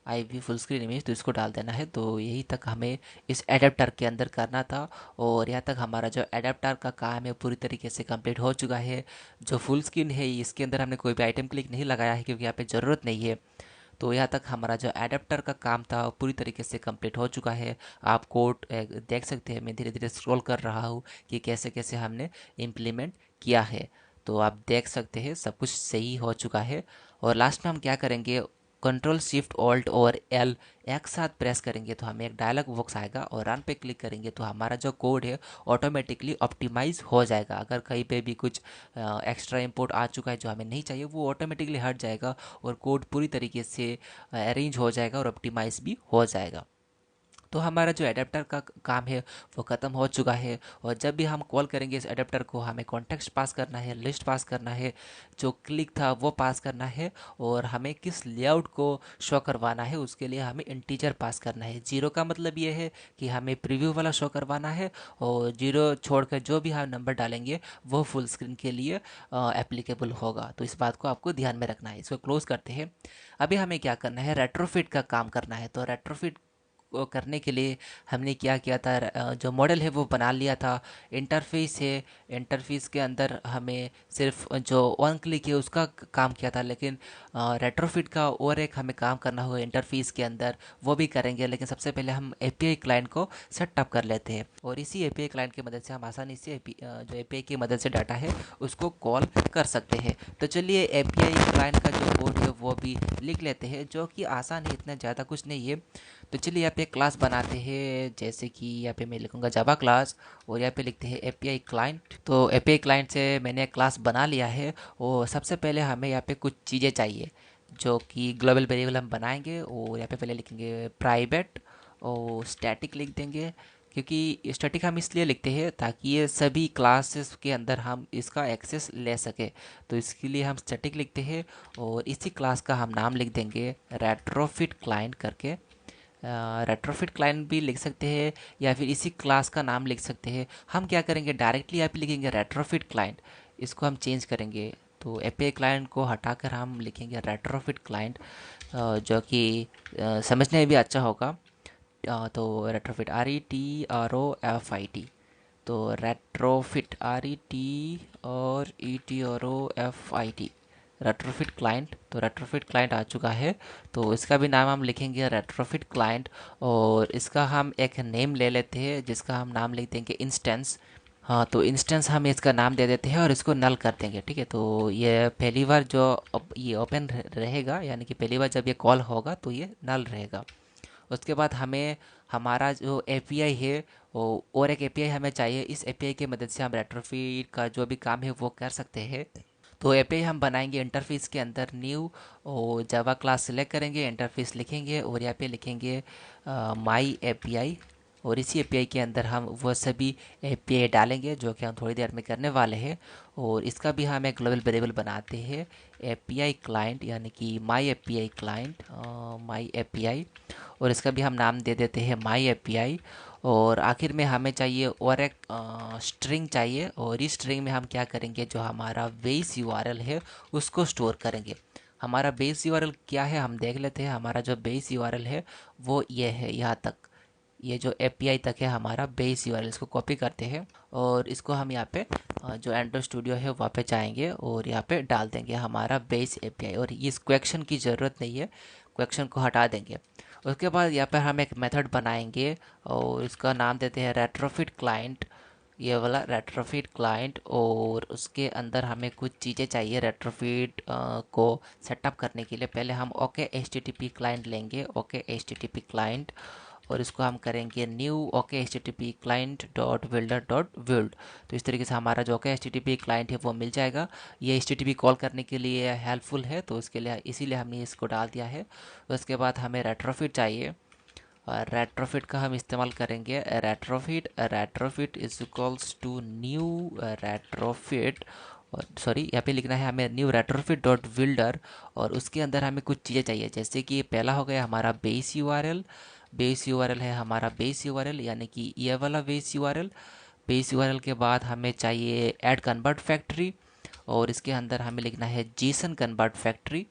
IV full screen image, तो इसको डाल देना है। तो यही तक हमें इस एडेप्टर के अंदर करना था। और यहाँ तक हमारा जो एडेप्टर का काम है पूरी तरीके से कंप्लीट हो चुका है। जो फुल स्क्रीन है इसके अंदर हमने कोई भी आइटम क्लिक नहीं लगाया है, क्योंकि यहाँ पे ज़रूरत नहीं है। तो यहाँ तक हमारा जो एडेप्टर का काम था पूरी तरीके से कंप्लीट हो चुका है। आप कोड देख सकते हैं, मैं धीरे धीरे स्क्रॉल कर रहा हूँ कि कैसे कैसे हमने इम्प्लीमेंट किया है। तो आप देख सकते हैं सब कुछ सही हो चुका है। और लास्ट में हम क्या करेंगे, कंट्रोल शिफ्ट ऑल्ट और एल एक साथ प्रेस करेंगे तो हमें एक डायलॉग बॉक्स आएगा, और रन पे क्लिक करेंगे तो हमारा जो कोड है ऑटोमेटिकली ऑप्टिमाइज हो जाएगा। अगर कहीं पे भी कुछ एक्स्ट्रा इंपोर्ट आ चुका है जो हमें नहीं चाहिए, वो ऑटोमेटिकली हट जाएगा और कोड पूरी तरीके से अरेंज हो जाएगा और ऑप्टिमाइज भी हो जाएगा। तो हमारा जो एडेप्टर का काम है वो ख़त्म हो चुका है। और जब भी हम कॉल करेंगे इस एडेप्टर को, हमें कॉन्टेक्स्ट पास करना है, लिस्ट पास करना है, जो क्लिक था वो पास करना है, और हमें किस लेआउट को शो करवाना है उसके लिए हमें इंटीजर पास करना है। जीरो का मतलब ये है कि हमें प्रीव्यू वाला शो करवाना है, और जीरो छोड़कर जो भी हम नंबर डालेंगे वो फुल स्क्रीन के लिए एप्लीकेबल होगा। तो इस बात को आपको ध्यान में रखना है। इसको क्लोज करते हैं। अभी हमें क्या करना है, रेट्रोफिट का काम करना है। तो रेट्रोफिट को करने के लिए हमने क्या किया था, जो मॉडल है वो बना लिया था। इंटरफेस है, इंटरफेस के अंदर हमें सिर्फ जो वन क्लिक है उसका काम किया था, लेकिन रेट्रोफिट का और एक हमें काम करना होगा इंटरफेस के अंदर, वो भी करेंगे। लेकिन सबसे पहले हम एपीआई क्लाइंट को सेटअप कर लेते हैं, और इसी एपीआई क्लाइंट की मदद से हम आसानी से जो एपीआई की मदद से डाटा है उसको कॉल कर सकते हैं। तो चलिए एपीआई क्लाइंट का जो कोड है वो भी लिख लेते हैं, जो कि आसान है, इतना ज़्यादा कुछ नहीं है। तो चलिए यहाँ पे एक क्लास बनाते हैं, जैसे कि यहाँ पे मैं लिखूँगा जावा क्लास, और यहाँ पे लिखते हैं एपीआई क्लाइंट। तो एपीआई क्लाइंट से मैंने एक क्लास बना लिया है। और सबसे पहले हमें यहाँ पे कुछ चीज़ें चाहिए, जो कि ग्लोबल वेरिएबल हम बनाएंगे। और यहाँ पे पहले लिखेंगे प्राइवेट, और स्टैटिक लिख देंगे, क्योंकि स्टैटिक हम इसलिए लिखते हैं ताकि ये सभी क्लासेस के अंदर हम इसका एक्सेस ले सके। तो इसके लिए हम स्टैटिक लिखते हैं, और इसी क्लास का हम नाम लिख देंगे रेट्रोफिट क्लाइंट करके। रेट्रोफिट क्लाइंट भी लिख सकते हैं, या फिर इसी क्लास का नाम लिख सकते हैं। हम क्या करेंगे, डायरेक्टली यहाँ पे लिखेंगे रेट्रोफिट क्लाइंट, इसको हम चेंज करेंगे। तो एपीआई क्लाइंट को हटाकर हम लिखेंगे रेट्रोफिट क्लाइंट, जो कि समझने में भी अच्छा होगा। तो रेट्रोफिट RETROFIT, तो रेट्रोफिट RETROFIT, रेट्रोफिट क्लाइंट। तो रेट्रोफिट क्लाइंट आ चुका है, तो इसका भी नाम हम लिखेंगे रेट्रोफिट क्लाइंट। और इसका हम एक नेम ले लेते हैं, जिसका हम नाम लिख देंगे इंस्टेंस। हाँ, तो इंस्टेंस हम इसका नाम दे देते हैं और इसको नल कर देंगे, ठीक है। तो ये पहली बार जो ये ओपन रहेगा, यानी कि पहली बार जब ये कॉल होगा तो ये नल रहेगा। उसके बाद हमें हमारा जो एपीआई है और एक एपीआई हमें चाहिए। इस एपीआई की मदद से हम रेट्रोफिट का जो भी काम है वो कर सकते हैं। तो एपीआई हम बनाएंगे इंटरफेस के अंदर न्यू, और जावा क्लास सेलेक्ट करेंगे, इंटरफेस लिखेंगे, और यहाँ पे लिखेंगे माई एपीआई। और इसी एपीआई के अंदर हम वो सभी एपीआई डालेंगे जो कि हम थोड़ी देर में करने वाले हैं। और इसका भी हम एक ग्लोबल वेरिएबल बनाते हैं एपीआई क्लाइंट, यानी कि माई एपीआई क्लाइंट, माई एपीआई। और इसका भी हम नाम दे देते हैं माई एपीआई। और आखिर में हमें चाहिए और एक स्ट्रिंग चाहिए, और इस स्ट्रिंग में हम क्या करेंगे, जो हमारा बेस यूआरएल है उसको स्टोर करेंगे। हमारा बेस यूआरएल क्या है हम देख लेते हैं। हमारा जो बेस यूआरएल है वो ये है, यहाँ तक, ये जो एपीआई तक है हमारा बेस यूआरएल। इसको कॉपी करते हैं और इसको हम यहाँ पे जो एंड्रॉइड स्टूडियो है वहाँ पे जाएंगे और यहाँ पे डाल देंगे हमारा बेस एपीआई। और इस क्वेश्चन की ज़रूरत नहीं है, क्वेश्चन को हटा देंगे। उसके बाद यहाँ पर हम एक मेथड बनाएंगे और इसका नाम देते हैं रेट्रोफिट क्लाइंट, ये वाला रेट्रोफिट क्लाइंट। और उसके अंदर हमें कुछ चीज़ें चाहिए रेट्रोफिट को सेटअप करने के लिए। पहले हम Ok H T T P client लेंगे, Ok H T T P client, और इसको हम करेंगे new Ok H T T P client dot builder dot build. तो इस तरीके से हमारा जो Ok H T T P client है वो मिल जाएगा। ये H T T P call करने के लिए हेल्पफुल है, तो उसके लिए इसीलिए हमने इसको डाल दिया है। उसके बाद हमें रेट्रोफिट चाहिए, और रेट्रोफिट का हम इस्तेमाल करेंगे retrofit. Retrofit is equals to new retrofit, और सॉरी यहाँ पे लिखना है हमें न्यू रेट्रोफिट डॉट बिल्डर। और उसके अंदर हमें कुछ चीज़ें चाहिए, जैसे कि पहला हो गया हमारा बेस यूआरएल। बेस यूआरएल है हमारा बेस यूआरएल, यानी कि ये वाला बेस यूआरएल। बेस यूआरएल के बाद हमें चाहिए ऐड कन्वर्ट फैक्ट्री, और इसके अंदर हमें लिखना है Jason convert factory,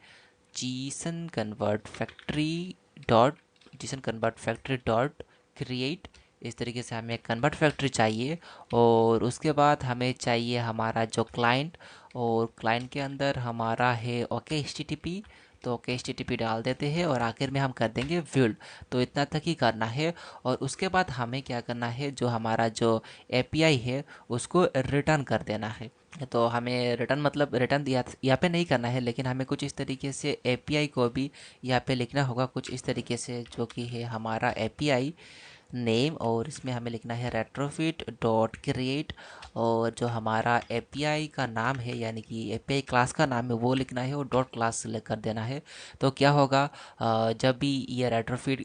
Jason convert factory dot Jason convert factory dot create. इस तरीके से हमें कन्वर्ट फैक्ट्री चाहिए। और उसके बाद हमें चाहिए हमारा जो क्लाइंट, और क्लाइंट के अंदर हमारा है Ok H T T P, तो Ok H T T P डाल देते हैं और आखिर में हम कर देंगे बिल्ड। तो इतना तक ही करना है। और उसके बाद हमें क्या करना है, जो हमारा जो एपीआई है उसको रिटर्न कर देना है। तो हमें रिटर्न मतलब रिटर्न यहाँ पे नहीं करना है, लेकिन हमें कुछ इस तरीके से एपीआई को भी यहाँ पे लिखना होगा, कुछ इस तरीके से, जो कि है हमारा एपीआई नेम। और इसमें हमें लिखना है रेट्रोफिट डॉट क्रिएट, और जो हमारा एपीआई का नाम है यानी कि एपीआई क्लास का नाम है वो लिखना है और डॉट क्लास सेलेक्ट कर देना है। तो क्या होगा, जब भी ये रेट्रोफिट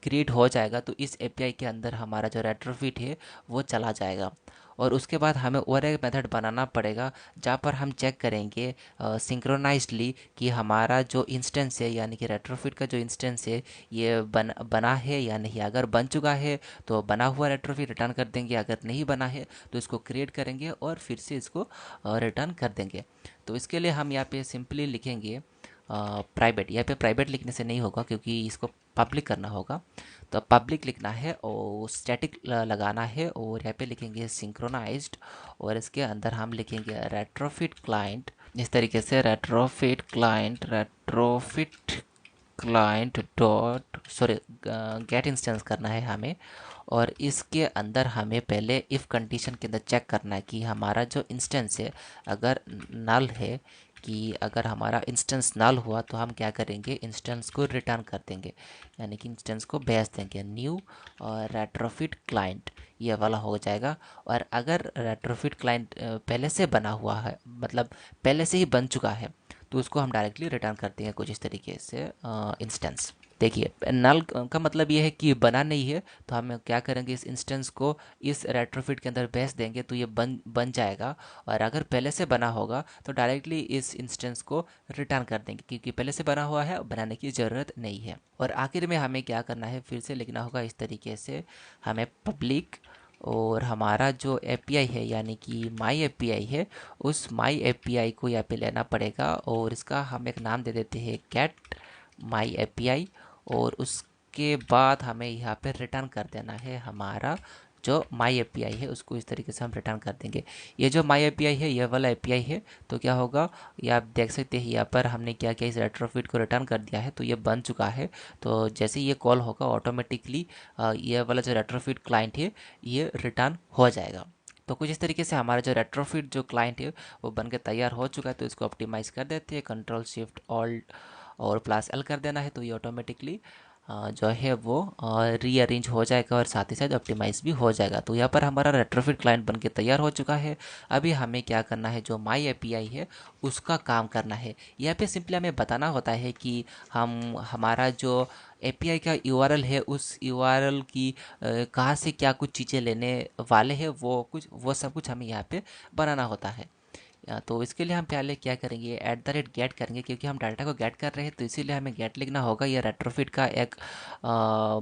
क्रिएट हो जाएगा तो इस एपीआई के अंदर हमारा जो रेट्रोफिट है वो चला जाएगा। और उसके बाद हमें और एक मेथड बनाना पड़ेगा जहाँ पर हम चेक करेंगे सिंक्रोनाइज्डली कि हमारा जो इंस्टेंस है यानी कि रेट्रोफिट का जो इंस्टेंस है ये बना है या नहीं। अगर बन चुका है तो बना हुआ रेट्रोफिट रिटर्न कर देंगे, अगर नहीं बना है तो इसको क्रिएट करेंगे और फिर से इसको रिटर्न कर देंगे। तो इसके लिए हम यहाँ पे सिंपली लिखेंगे प्राइवेट। यहाँ पे प्राइवेट लिखने से नहीं होगा क्योंकि इसको पब्लिक करना होगा, तो पब्लिक लिखना है और स्टैटिक लगाना है। और यहाँ पे लिखेंगे सिंक्रोनाइज्ड, और इसके अंदर हम लिखेंगे रेट्रोफिट क्लाइंट। इस तरीके से retrofit client, retrofit client dot sorry get instance करना है हमें। और इसके अंदर हमें पहले इफ़ कंडीशन के अंदर चेक करना है कि हमारा जो इंस्टेंस है अगर नल है, कि अगर हमारा इंस्टेंस नल हुआ तो हम क्या करेंगे, इंस्टेंस को रिटर्न कर देंगे, यानी कि इंस्टेंस को भेज देंगे न्यू और रेट्रोफिट क्लाइंट, ये वाला हो जाएगा। और अगर रेट्रोफिट क्लाइंट पहले से बना हुआ है, मतलब पहले से ही बन चुका है, तो उसको हम डायरेक्टली रिटर्न करते हैं कुछ इस तरीके से इंस्टेंस। देखिए नल का मतलब ये है कि बना नहीं है, तो हम क्या करेंगे, इस इंस्टेंस को इस रेट्रोफिट के अंदर भेज देंगे तो ये बन जाएगा। और अगर पहले से बना होगा तो डायरेक्टली इस इंस्टेंस को रिटर्न कर देंगे, क्योंकि पहले से बना हुआ है, बनाने की ज़रूरत नहीं है। और आखिर में हमें क्या करना है, फिर से लिखना होगा इस तरीके से, हमें पब्लिक और हमारा जो एपीआई है यानी कि माई एपीआई है, उस माई एपीआई को यहाँ पे लेना पड़ेगा और इसका हम एक नाम दे देते हैं गेट माई एपीआई। और उसके बाद हमें यहाँ पे रिटर्न कर देना है हमारा जो माई एपीआई है, उसको इस तरीके से हम रिटर्न कर देंगे। ये जो माई एपीआई है ये वाला एपीआई है, तो क्या होगा ये आप देख सकते हैं, यहाँ पर हमने क्या किया, इस रेट्रोफिट को रिटर्न कर दिया है तो ये बन चुका है। तो जैसे ये कॉल होगा ऑटोमेटिकली ये वाला जो रेट्रोफिट क्लाइंट है ये रिटर्न हो जाएगा। तो कुछ इस तरीके से हमारा जो रेट्रोफिट जो क्लाइंट है वो बन के तैयार हो चुका है। तो इसको ऑप्टिमाइज़ कर देते हैं, कंट्रोल शिफ्ट ऑल्ट और प्लस एल कर देना है, तो ये ऑटोमेटिकली जो है वो रीअरेंज हो जाएगा और साथ ही साथ ऑप्टिमाइज़ भी हो जाएगा। तो यहाँ पर हमारा रेट्रोफिट क्लाइंट बनके तैयार हो चुका है। अभी हमें क्या करना है, जो माई एपीआई है उसका काम करना है। यहाँ पे सिंपली हमें बताना होता है कि हम हमारा जो एपीआई का यूआरएल है उस यूआरएल की कहाँ से क्या कुछ चीज़ें लेने वाले हैं, वो सब कुछ हमें यहाँ पे बनाना होता है। तो इसके लिए हम पहले क्या करेंगे, एट द रेट गेट करेंगे, क्योंकि हम डाटा को गेट कर रहे हैं तो इसीलिए हमें गेट लिखना होगा। यह रेट्रोफिट का एक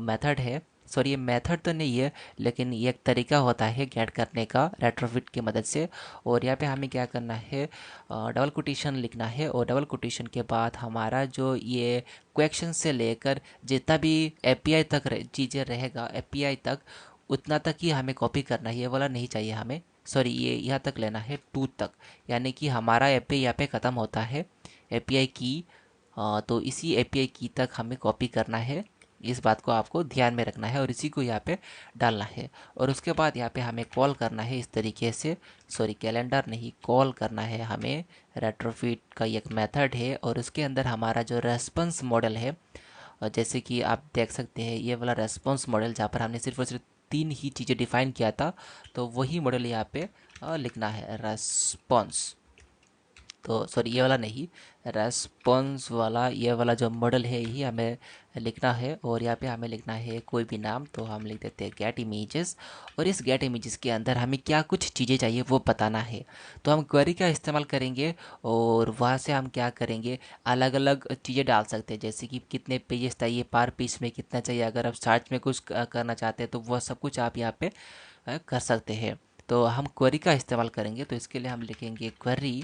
मेथड है, सॉरी ये मेथड तो नहीं है, लेकिन ये एक तरीका होता है गेट करने का रेट्रोफिट की मदद से। और यहाँ पे हमें क्या करना है, डबल कोटेशन लिखना है, और डबल कोटेशन के बाद हमारा जो ये क्वेश्चन से लेकर जितना भी एपीआई तक चीज़ें रहेगा, एपीआई तक उतना तक ही हमें कॉपी करना है, ये वाला नहीं चाहिए हमें। सॉरी ये यहाँ तक लेना है 2 तक, यानी कि हमारा एपीआई यहाँ पे ख़त्म होता है, एपीआई की। तो इसी एपीआई की तक हमें कॉपी करना है, इस बात को आपको ध्यान में रखना है और इसी को यहाँ पे डालना है। और उसके बाद यहाँ पे हमें कॉल करना है इस तरीके से, सॉरी कैलेंडर नहीं, कॉल करना है हमें। रेट्रोफिट का एक मेथड है और उसके अंदर हमारा जो रेस्पॉन्स मॉडल है, जैसे कि आप देख सकते हैं ये वाला रेस्पॉन्स मॉडल जहाँ पर हमने सिर्फ और सिर्फ 3 ही चीज़ें डिफाइन किया था, तो वही मॉडल यहाँ पे लिखना है, रेस्पॉन्स। तो सॉरी ये वाला नहीं, रेस्पॉन्स वाला ये वाला जो मॉडल है यही हमें लिखना है। और यहाँ पे हमें लिखना है कोई भी नाम, तो हम लिख देते हैं गेट इमेजेस। और इस गेट इमेजेस के अंदर हमें क्या कुछ चीज़ें चाहिए वो बताना है। तो हम क्वेरी का इस्तेमाल करेंगे और वहाँ से हम क्या करेंगे, अलग अलग चीज़ें डाल सकते हैं, जैसे कि कितने पेजेस चाहिए, पर पेज में कितना चाहिए। अगर आप सर्च में कुछ करना चाहते हैं तो वह सब कुछ आप यहाँ पे कर सकते हैं। तो हम क्वेरी का इस्तेमाल करेंगे, तो इसके लिए हम लिखेंगे क्वेरी।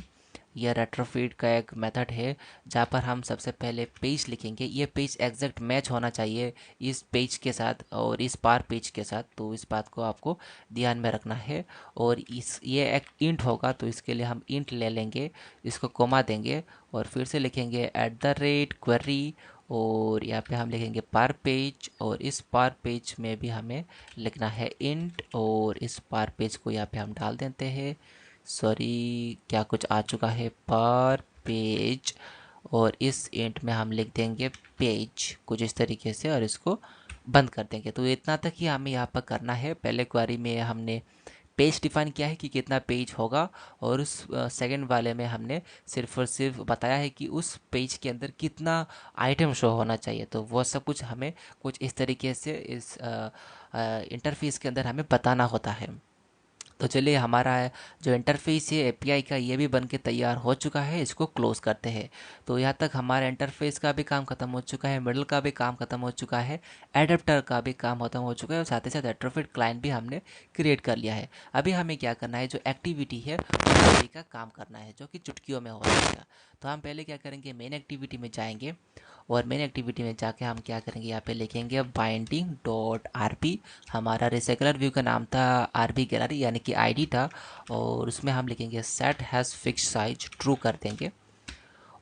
यह रेट्रोफिट का एक मेथड है जहाँ पर हम सबसे पहले पेज लिखेंगे। ये पेज एग्जैक्ट मैच होना चाहिए इस पेज के साथ और इस पार पेज के साथ, तो इस बात को आपको ध्यान में रखना है। और इस ये एक इंट होगा, तो इसके लिए हम इंट ले लेंगे, इसको कोमा देंगे और फिर से लिखेंगे @query। और यहाँ पे हम लिखेंगे पार पेज, और इस पार पेज में भी हमें लिखना है इंट, और इस पार पेज को यहाँ पे हम डाल देते हैं। सॉरी क्या कुछ आ चुका है, पर पेज, और इस इंट में हम लिख देंगे पेज कुछ इस तरीके से, और इसको बंद कर देंगे। तो इतना तक ही हमें यहाँ पर करना है। पहले क्वेरी में हमने पेज डिफाइन किया है कि कितना पेज होगा, और उस सेकंड वाले में हमने सिर्फ और सिर्फ बताया है कि उस पेज के अंदर कितना आइटम शो होना चाहिए। तो वो सब कुछ हमें कुछ इस तरीके से इस इंटरफेस के अंदर हमें बताना होता है। तो चलिए हमारा जो इंटरफेस है एपीआई का ये भी बन के तैयार हो चुका है, इसको क्लोज करते हैं। तो यहाँ तक हमारा इंटरफेस का भी काम खत्म हो चुका है, मिडल का भी काम खत्म हो चुका है, एडेप्टर का भी काम खत्म हो चुका है, और साथ ही साथ रेट्रोफिट क्लाइंट भी हमने क्रिएट कर लिया है। अभी हमें क्या करना है, जो एक्टिविटी है उसी का काम करना है, जो कि चुटकियों में हो जाएगा। तो हम पहले क्या करेंगे, मेन एक्टिविटी में जाएंगे, और मेन एक्टिविटी में जाके हम क्या करेंगे, यहाँ पे लिखेंगे बाइंडिंग डॉट आरबी। हमारा रिसाइकलर व्यू का नाम था आरबी गैलरी, यानी कि आईडी था, और उसमें हम लिखेंगे set has fix size, true कर देंगे।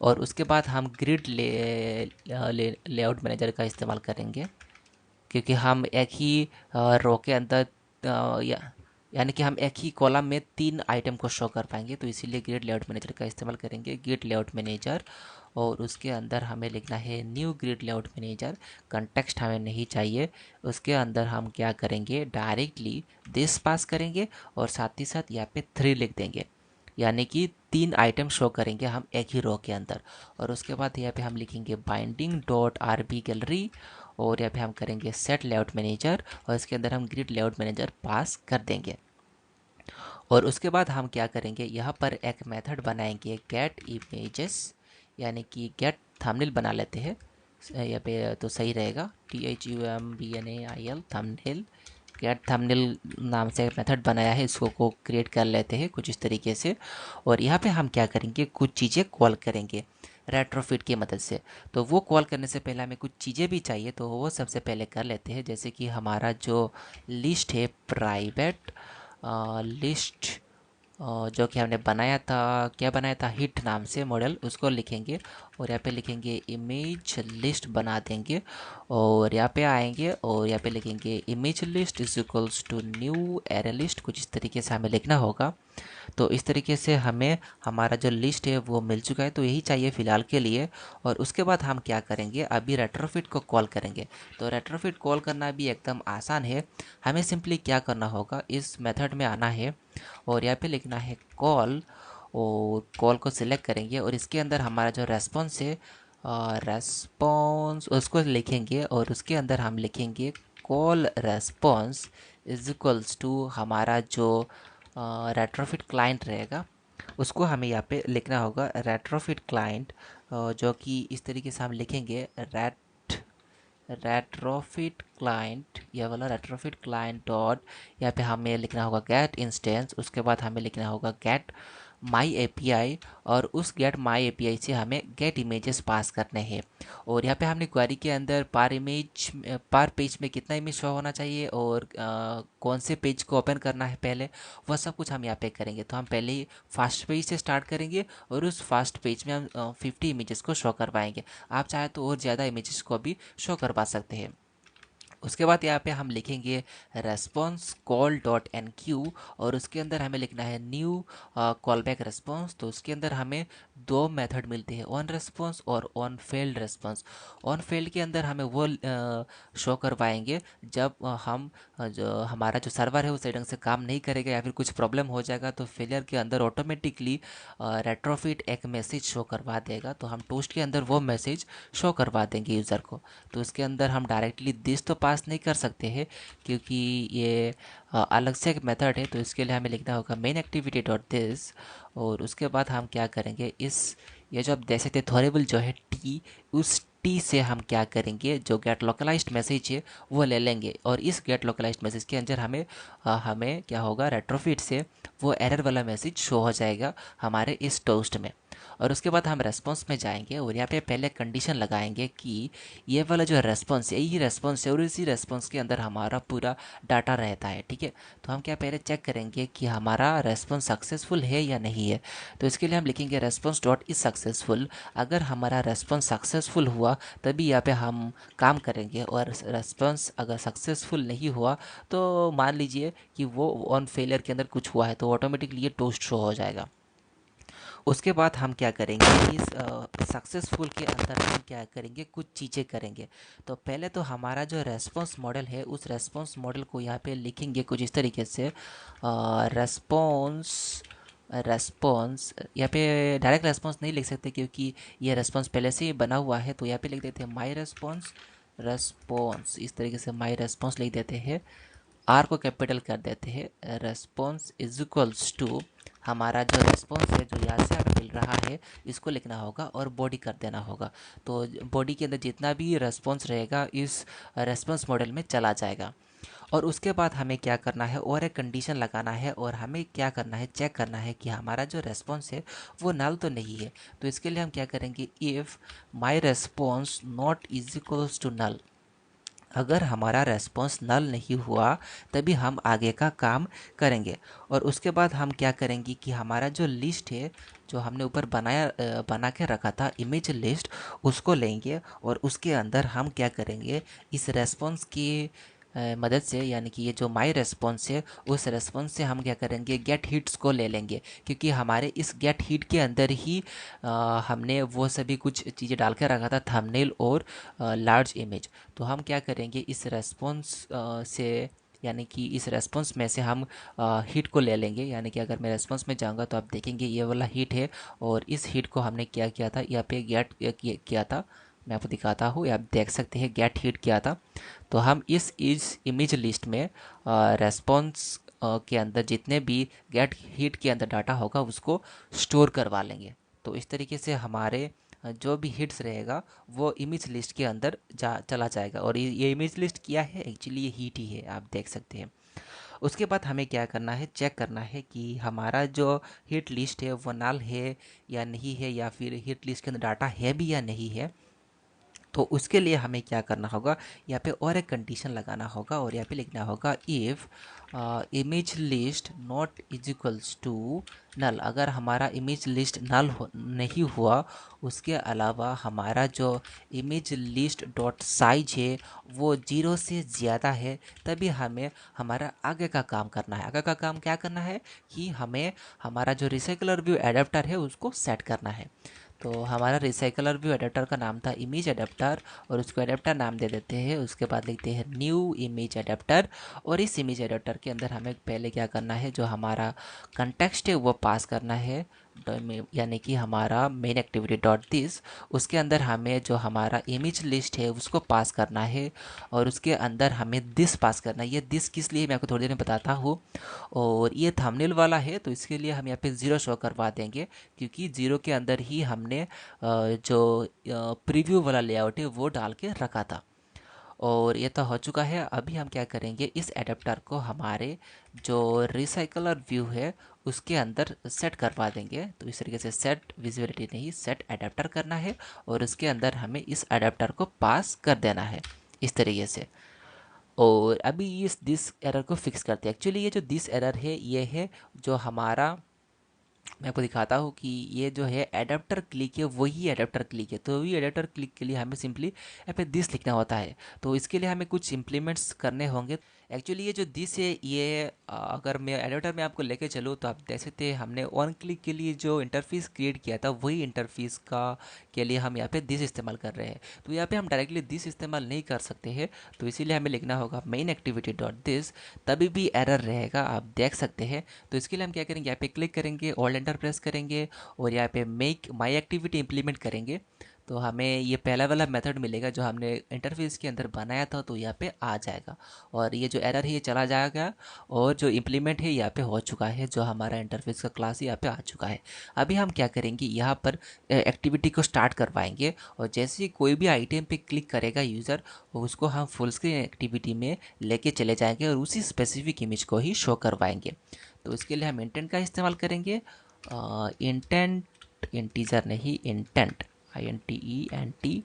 और उसके बाद हम ग्रिड लेआउट मैनेजर का इस्तेमाल करेंगे, क्योंकि हम एक ही रो के अंदर यानी कि हम एक ही कॉलम में 3 आइटम को शो कर पाएंगे, तो इसीलिए ग्रिड लेआउट मैनेजर का इस्तेमाल करेंगे, ग्रिड लेआउट मैनेजर। और उसके अंदर हमें लिखना है new grid layout manager, context हमें नहीं चाहिए। उसके अंदर हम क्या करेंगे, डायरेक्टली दिस पास करेंगे, और साथ ही साथ यहाँ पे 3 लिख देंगे, यानी कि 3 आइटम शो करेंगे हम एक ही रो के अंदर। और उसके बाद यहाँ पे हम लिखेंगे binding dot R B gallery, और यहाँ पे हम करेंगे सेट लेआउट मैनेजर, और इसके अंदर हम ग्रिड लेआउट मैनेजर पास कर देंगे। और उसके बाद हम क्या करेंगे, यहाँ पर एक मेथड बनाएंगे गेट इमेजेस, यानी कि गेट थंबनेल बना लेते हैं यहाँ पे, तो सही रहेगा, THUMBNAIL थंबनेल। गेट थंबनेल नाम से मेथड बनाया है, इसको को क्रिएट कर लेते हैं कुछ इस तरीके से। और यहाँ पे हम क्या करेंगे, कुछ चीज़ें कॉल करेंगे रेट्रोफिट की मदद से। तो वो कॉल करने से पहले हमें कुछ चीज़ें भी चाहिए, तो वो सबसे पहले कर लेते हैं। जैसे कि हमारा जो लिस्ट है, प्राइवेट लिस्ट, जो कि हमने बनाया था, क्या बनाया था, हिट नाम से मॉडल, उसको लिखेंगे। और यहाँ पे लिखेंगे इमेज लिस्ट बना देंगे, और यहाँ पे आएंगे और यहाँ पे लिखेंगे image list is equals to new array list, कुछ इस तरीके से हमें लिखना होगा। तो इस तरीके से हमें हमारा जो लिस्ट है वो मिल चुका है, तो यही चाहिए फ़िलहाल के लिए। और उसके बाद हम क्या करेंगे, अभी रेट्रोफिट को कॉल करेंगे। तो रेट्रोफिट कॉल करना भी एकदम आसान है। हमें सिंपली क्या करना होगा, इस मेथड में आना है और यहाँ पे लिखना है कॉल, और कॉल को सिलेक्ट करेंगे, और इसके अंदर हमारा जो रेस्पॉन्स है, रेस्पॉन्स उसको लिखेंगे, और उसके अंदर हम लिखेंगे call response is equals to हमारा जो रेट्रोफिट क्लाइंट रहेगा, उसको हमें यहाँ पे लिखना होगा रेट्रोफिट क्लाइंट, जो कि इस तरीके से हम लिखेंगे रेट रेट्रोफिट क्लाइंट, यह वाला रेट्रोफिट क्लाइंट डॉट, यहाँ पे हमें लिखना होगा गेट इंस्टेंस, उसके बाद हमें लिखना होगा गेट माई एपीआई, और उस गेट माई एपीआई से हमें गेट इमेजेस पास करने हैं। और यहाँ पे हमने क्वेरी के अंदर पर पेज में कितना इमेज शो होना चाहिए और कौन से पेज को ओपन करना है पहले, वह सब कुछ हम यहाँ पे करेंगे। तो हम पहले ही फर्स्ट पेज से स्टार्ट करेंगे और उस फर्स्ट पेज में हम 50 इमेजेस को शो करवाएंगे। आप चाहे तो और ज़्यादा इमेजेस को भी शो करवा सकते हैं। उसके बाद यहाँ पे हम लिखेंगे response call dot enqueue, और उसके अंदर हमें लिखना है न्यू कॉल बैक रेस्पॉन्स। तो उसके अंदर हमें दो मेथड मिलते हैं, ऑन रेस्पॉन्स और on failed response. On failed के अंदर हमें वो शो करवाएंगे जब जो हमारा जो सर्वर है वो सही ढंग से काम नहीं करेगा या फिर कुछ प्रॉब्लम हो जाएगा, तो फेलियर के अंदर ऑटोमेटिकली रेट्रोफिट एक मैसेज शो करवा देगा। तो हम टोस्ट के अंदर वो मैसेज शो करवा देंगे यूज़र को। तो उसके अंदर हम डायरेक्टली दिस तो पास नहीं कर सकते हैं क्योंकि ये अलग से एक मेथड है। तो इसके लिए हमें लिखना होगा मेन एक्टिविटी डॉट दिस, और उसके बाद हम क्या करेंगे, इस ये जो आप देख सकते हैं थोरेबल जो है टी, उस टी से हम क्या करेंगे, जो गेट लोकलाइज्ड मैसेज है वो ले लेंगे, और इस गेट लोकलाइज्ड मैसेज के अंदर हमें क्या होगा, रेट्रोफिट से वो एरर वाला मैसेज शो हो जाएगा हमारे इस टोस्ट में। और उसके बाद हम रेस्पॉन्स में जाएंगे और यहाँ पे पहले कंडीशन लगाएंगे कि ये वाला जो रेस्पॉन्स है यही रेस्पॉन्स है और इसी रेस्पॉन्स के अंदर हमारा पूरा डाटा रहता है, ठीक है। तो हम क्या पहले चेक करेंगे कि हमारा रेस्पॉन्स सक्सेसफुल है या नहीं है। तो इसके लिए हम लिखेंगे रेस्पॉन्स डॉट इज सक्सेसफुल। अगर हमारा रेस्पॉन्स सक्सेसफुल हुआ तभी यहाँ पे हम काम करेंगे, और रेस्पॉन्स अगर सक्सेसफुल नहीं हुआ तो मान लीजिए कि वो ऑन फेलियर के अंदर कुछ हुआ है, तो ऑटोमेटिकली ये टोस्ट शो हो जाएगा। उसके बाद हम क्या करेंगे, इस सक्सेसफुल के अंदर हम क्या करेंगे, कुछ चीज़ें करेंगे। तो पहले तो हमारा जो रेस्पॉन्स मॉडल है उस रेस्पॉन्स मॉडल को यहाँ पे लिखेंगे कुछ इस तरीके से, रेस्पॉन्स रेस्पॉन्स यहाँ पे डायरेक्ट रेस्पॉन्स नहीं लिख सकते क्योंकि ये रेस्पॉन्स पहले से ही बना हुआ है। तो यहाँ पे लिख देते हैं माई रेस्पॉन्स रेस्पॉन्स, इस तरीके से माई रेस्पॉन्स लिख देते हैं, आर को कैपिटल कर देते हैं, रेस्पॉन्स इज इक्वल्स टू हमारा जो रेस्पॉन्स है जो यहाँ से हमें मिल रहा है इसको लिखना होगा और बॉडी कर देना होगा। तो बॉडी के अंदर जितना भी रेस्पॉन्स रहेगा इस रेस्पॉन्स मॉडल में चला जाएगा। और उसके बाद हमें क्या करना है, और एक कंडीशन लगाना है, और हमें क्या करना है, चेक करना है कि हमारा जो रेस्पॉन्स है वो नल तो नहीं है। तो इसके लिए हम क्या करेंगे, if my response not is equals to null, अगर हमारा रेस्पॉन्स नल नहीं हुआ तभी हम आगे का काम करेंगे। और उसके बाद हम क्या करेंगे कि हमारा जो लिस्ट है जो हमने ऊपर बना के रखा था इमेज लिस्ट, उसको लेंगे और उसके अंदर हम क्या करेंगे, इस रेस्पॉन्स की मदद से, यानी कि ये जो माई रेस्पॉन्स है उस रेस्पॉन्स से हम क्या करेंगे, गेट हिट्स को ले लेंगे, क्योंकि हमारे इस गेट हिट के अंदर ही हमने वो सभी कुछ चीज़ें डाल के रखा था, थंबनेल और लार्ज इमेज। तो हम क्या करेंगे, इस रेस्पॉन्स से, यानी कि इस रेस्पॉन्स में से हम हिट को ले लेंगे। यानी कि अगर मैं रेस्पॉन्स में जाऊंगा तो आप देखेंगे ये वाला हिट है, और इस हिट को हमने क्या किया था, यहाँ पे गेट किया था, मैं आपको दिखाता हूँ, आप देख सकते हैं गेट हिट किया था। तो हम इस इमेज लिस्ट में रेस्पॉन्स के अंदर जितने भी गेट हिट के अंदर डाटा होगा उसको स्टोर करवा लेंगे। तो इस तरीके से हमारे जो भी हिट्स रहेगा वो इमेज लिस्ट के अंदर चला जाएगा, और ये इमेज लिस्ट क्या है, एक्चुअली ये हिट ही है, आप देख सकते हैं। उसके बाद हमें क्या करना है, चेक करना है कि हमारा जो हिट लिस्ट है वो नल है या नहीं है, या फिर हिट लिस्ट के अंदर डाटा है भी या नहीं है। तो उसके लिए हमें क्या करना होगा, यहाँ पे और एक कंडीशन लगाना होगा, और यहाँ पे लिखना होगा if image list not is equals to null. अगर हमारा इमेज लिस्ट नल नहीं हुआ, उसके अलावा हमारा जो इमेज लिस्ट डॉट साइज है वो 0 से ज़्यादा है, तभी हमें हमारा आगे का काम करना है। आगे का काम क्या करना है कि हमें हमारा जो रिसाइकलर व्यू एडाप्टर है उसको सेट करना है। तो हमारा रिसाइकलर व्यू एडाप्टर का नाम था इमेज एडाप्टर, और उसको एडाप्टर नाम दे देते हैं। उसके बाद लिखते हैं न्यू इमेज एडाप्टर, और इस इमेज एडाप्टर के अंदर हमें पहले क्या करना है, जो हमारा कंटेक्स्ट है वो पास करना है, यानी कि हमारा मेन एक्टिविटी डॉट दिस, उसके अंदर हमें जो हमारा इमेज लिस्ट है उसको पास करना है, और उसके अंदर हमें दिस पास करना है। ये दिस किस लिए मैं आपको थोड़ी देर में बताता हूँ। और ये थंबनेल वाला है तो इसके लिए हम यहाँ पे ज़ीरो शो करवा देंगे, क्योंकि ज़ीरो के अंदर ही हमने जो प्रीव्यू वाला लेआउट है वो डाल के रखा था। और ये तो हो चुका है। अभी हम क्या करेंगे, इस एडाप्टर को हमारे जो रिसाइकलर व्यू है उसके अंदर सेट करवा देंगे। तो इस तरीके से सेट विजिबिलिटी नहीं, सेट एडाप्टर करना है और उसके अंदर हमें इस एडाप्टर को पास कर देना है इस तरीके से। और अभी इस दिस एरर को फिक्स करते हैं। एक्चुअली ये जो दिस एरर है ये है जो हमारा, मैं आपको दिखाता हूँ कि ये जो है एडाप्टर क्लिक है वही एडाप्टर क्लिक है। तो वही एडाप्टर क्लिक के लिए हमें सिंपली यहाँ पे दिस लिखना होता है। तो इसके लिए हमें कुछ इम्प्लीमेंट्स करने होंगे। एक्चुअली ये जो दिस है ये अगर मैं एडाप्टर में आपको लेके चलूँ तो आप देख सकते हैं हमने वन क्लिक के लिए जो इंटरफेस क्रिएट किया था वही इंटरफेस का के लिए हम यहाँ पे दिस इस्तेमाल कर रहे हैं। तो यहाँ पे हम डायरेक्टली दिस इस्तेमाल नहीं कर सकते हैं, तो इसीलिए हमें लिखना होगा मेन एक्टिविटी डॉट दिस। तभी भी एरर रहेगा, आप देख सकते हैं। तो इसके लिए हम क्या करेंगे, यहाँ पे क्लिक करेंगे, ऑल एंटर प्रेस करेंगे और यहाँ पे मेक माई एक्टिविटी इंप्लीमेंट करेंगे। तो हमें ये पहला वाला मेथड मिलेगा जो हमने इंटरफेस के अंदर बनाया था, तो यहाँ पे आ जाएगा और ये जो एरर है ये चला जाएगा। और जो इम्प्लीमेंट है यहाँ पे हो चुका है, जो हमारा इंटरफेस का क्लास है यहाँ पे आ चुका है। अभी हम क्या करेंगे, यहाँ पर एक्टिविटी को स्टार्ट करवाएंगे और जैसे ही कोई भी आइटम पे क्लिक करेगा यूज़र, उसको हम फुल स्क्रीन एक्टिविटी में लेके चले जाएंगे और उसी स्पेसिफिक इमेज को ही शो करवाएंगे। तो इसके लिए हम इंटेंट का इस्तेमाल करेंगे। इंटेंट, इंटीजर नहीं, इंटेंट, INTENT।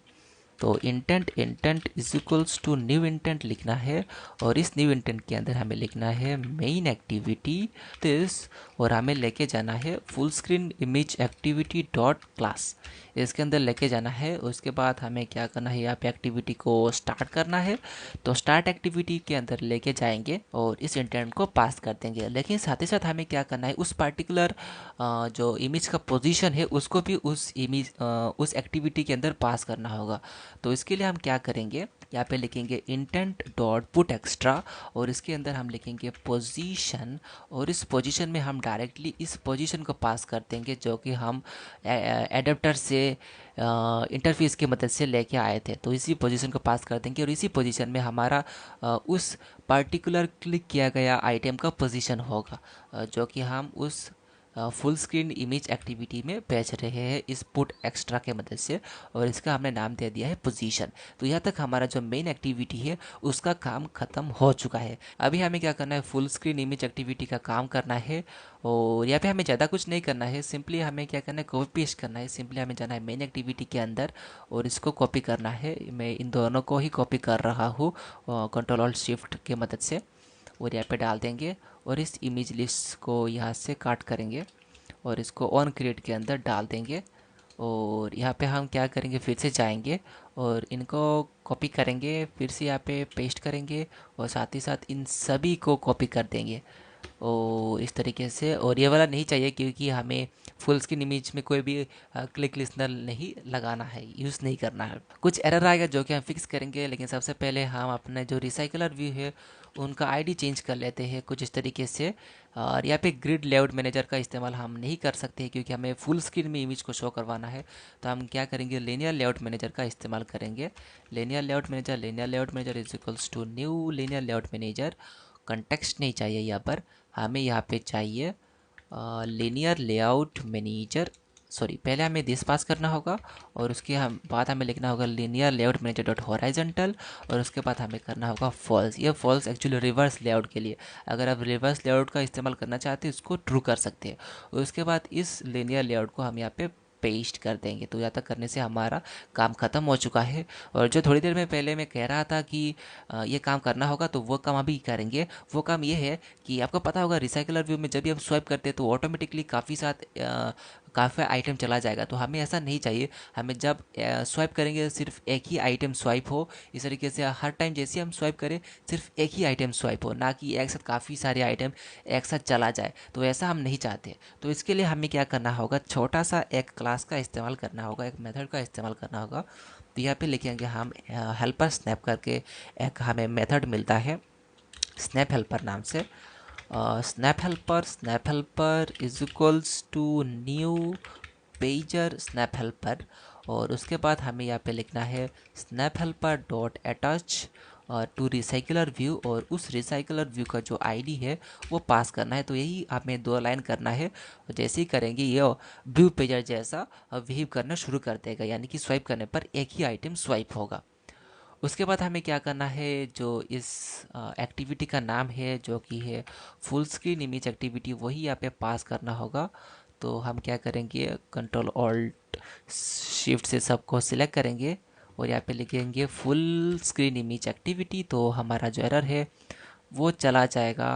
तो intent is equals to new intent लिखना है और इस न्यू इंटेंट के अंदर हमें लिखना है मेन एक्टिविटी दिस और हमें लेके जाना है full screen image activity dot class. इसके अंदर लेके जाना है। उसके बाद हमें क्या करना है, यहाँ पे एक्टिविटी को स्टार्ट करना है। तो स्टार्ट एक्टिविटी के अंदर लेके जाएंगे और इस इंटेंट को पास कर देंगे। लेकिन साथ ही साथ हमें क्या करना है, उस पार्टिकुलर जो इमेज का पोजीशन है उसको भी उस इमेज उस एक्टिविटी के अंदर पास करना होगा। तो इसके लिए हम क्या करेंगे, यहाँ पे लिखेंगे इंटेंट डॉट पुट एक्स्ट्रा और इसके अंदर हम लिखेंगे पोजीशन और इस पोजीशन में हम डायरेक्टली इस पोजीशन को पास कर देंगे जो कि हम एडेप्टर से इंटरफेस की मदद से लेके आए थे। तो इसी पोजीशन को पास कर देंगे और इसी पोजीशन में हमारा उस पर्टिकुलर क्लिक किया गया आइटम का पोजीशन होगा, जो कि हम उस फुल स्क्रीन इमेज एक्टिविटी में भेज रहे हैं इस पुट एक्स्ट्रा के मदद से और इसका हमने नाम दे दिया है पोजीशन। तो यहाँ तक हमारा जो मेन एक्टिविटी है उसका काम ख़त्म हो चुका है। अभी हमें क्या करना है, फुल स्क्रीन इमेज एक्टिविटी का काम करना है और यहाँ पे हमें ज़्यादा कुछ नहीं करना है। सिंपली हमें क्या करना है, कॉपी पेस्ट करना है। सिंपली हमें जाना है मेन एक्टिविटी के अंदर और इसको कॉपी करना है। मैं इन दोनों को ही कॉपी कर रहा हूँ कंट्रोल ऑल्ट शिफ्ट के मदद से और यहाँ पे डाल देंगे और इस इमेज लिस्ट को यहाँ से काट करेंगे और इसको ऑन क्रिएट के अंदर डाल देंगे। और यहाँ पे हम क्या करेंगे, फिर से जाएंगे और इनको कॉपी करेंगे, फिर से यहाँ पे पेस्ट करेंगे और साथ ही साथ इन सभी को कॉपी कर देंगे और इस तरीके से। और ये वाला नहीं चाहिए क्योंकि हमें फुल स्क्रीन इमेज में कोई भी क्लिक लिस्नर नहीं लगाना है, यूज़ नहीं करना है। कुछ एरर आएगा जो कि हम फिक्स करेंगे, लेकिन सबसे पहले हम अपने जो रिसाइकलर व्यू है उनका आईडी चेंज कर लेते हैं कुछ इस तरीके से। और यहाँ पे ग्रिड लेआउट मैनेजर का इस्तेमाल हम नहीं कर सकते क्योंकि हमें फुल स्क्रीन में इमेज को शो करवाना है। तो हम क्या करेंगे, लीनियर लेआउट मैनेजर का इस्तेमाल करेंगे। Linear layout manager is equals to new linear layout manager. Context नहीं चाहिए यहाँ पर, हमें यहाँ पे चाहिए लीनियर लेआउट मैनेजर। सॉरी, पहले हमें दिस पास करना होगा और उसके हम बाद हमें लिखना होगा linear layout manager dot horizontal और उसके बाद हमें करना होगा फॉल्स। ये फॉल्स एक्चुअली रिवर्स लेआउट के लिए, अगर आप रिवर्स लेआउट का इस्तेमाल करना चाहते हैं उसको ट्रू कर सकते हैं। और उसके बाद इस लीनियर लेआउट को हम यहाँ पे पेस्ट कर देंगे। तो यहाँ तक करने से हमारा काम ख़त्म हो चुका है। और जो थोड़ी देर में पहले मैं कह रहा था कि ये काम करना होगा, तो वो काम अभी करेंगे। वो काम ये है कि आपको पता होगा रिसाइकलर व्यू में जब भी हम स्वाइप करते हैं तो ऑटोमेटिकली काफ़ी आइटम चला जाएगा। तो हमें ऐसा नहीं चाहिए। हमें जब स्वाइप करेंगे सिर्फ एक ही आइटम स्वाइप हो। इस तरीके से हर टाइम जैसे हम स्वाइप करें सिर्फ एक ही आइटम स्वाइप हो, ना कि एक साथ काफ़ी सारे आइटम एक साथ चला जाए। तो ऐसा हम नहीं चाहते। तो इसके लिए हमें क्या करना होगा, छोटा सा एक क्लास का इस्तेमाल करना होगा, एक मेथड का इस्तेमाल करना होगा। तो यहाँ पे लिखेंगे हम हेल्पर स्नैप करके एक हमें मेथड मिलता है स्नैप हेल्पर नाम से। Snap helper is equals to new pager snap helper और उसके बाद हमें यहाँ पे लिखना है snap helper dot attach to recycler view और उस रिसाइकलर व्यू का जो आईडी है वो पास करना है। तो यही हमें 2 लाइन करना है। जैसे ही करेंगे ये व्यू पेजर जैसा बिहेव करना शुरू कर देगा, यानी कि स्वाइप करने पर एक ही आइटम स्वाइप होगा। उसके बाद हमें क्या करना है, जो इस एक्टिविटी का नाम है जो कि है फुल स्क्रीन इमेज एक्टिविटी, वही यहाँ पे पास करना होगा। तो हम क्या करेंगे, कंट्रोल ऑल्ट शिफ्ट से सबको सिलेक्ट करेंगे और यहाँ पे लिखेंगे फुल स्क्रीन इमेज एक्टिविटी। तो हमारा जो एरर है वो चला जाएगा।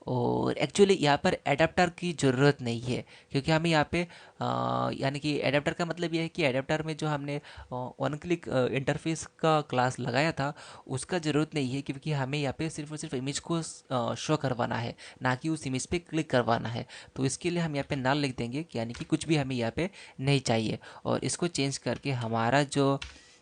और एक्चुअली यहाँ पर एडाप्टर की ज़रूरत नहीं है, क्योंकि हमें यहाँ पे यानी कि एडाप्टर का मतलब ये है कि एडाप्टर में जो हमने वन क्लिक इंटरफेस का क्लास लगाया था उसका ज़रूरत नहीं है, क्योंकि हमें यहाँ पे सिर्फ और सिर्फ इमेज को शो करवाना है, ना कि उस इमेज पे क्लिक करवाना है। तो इसके लिए हम यहाँ पे नल लिख देंगे कि यानी कि कुछ भी हमें यहाँ पे नहीं चाहिए। और इसको चेंज करके हमारा जो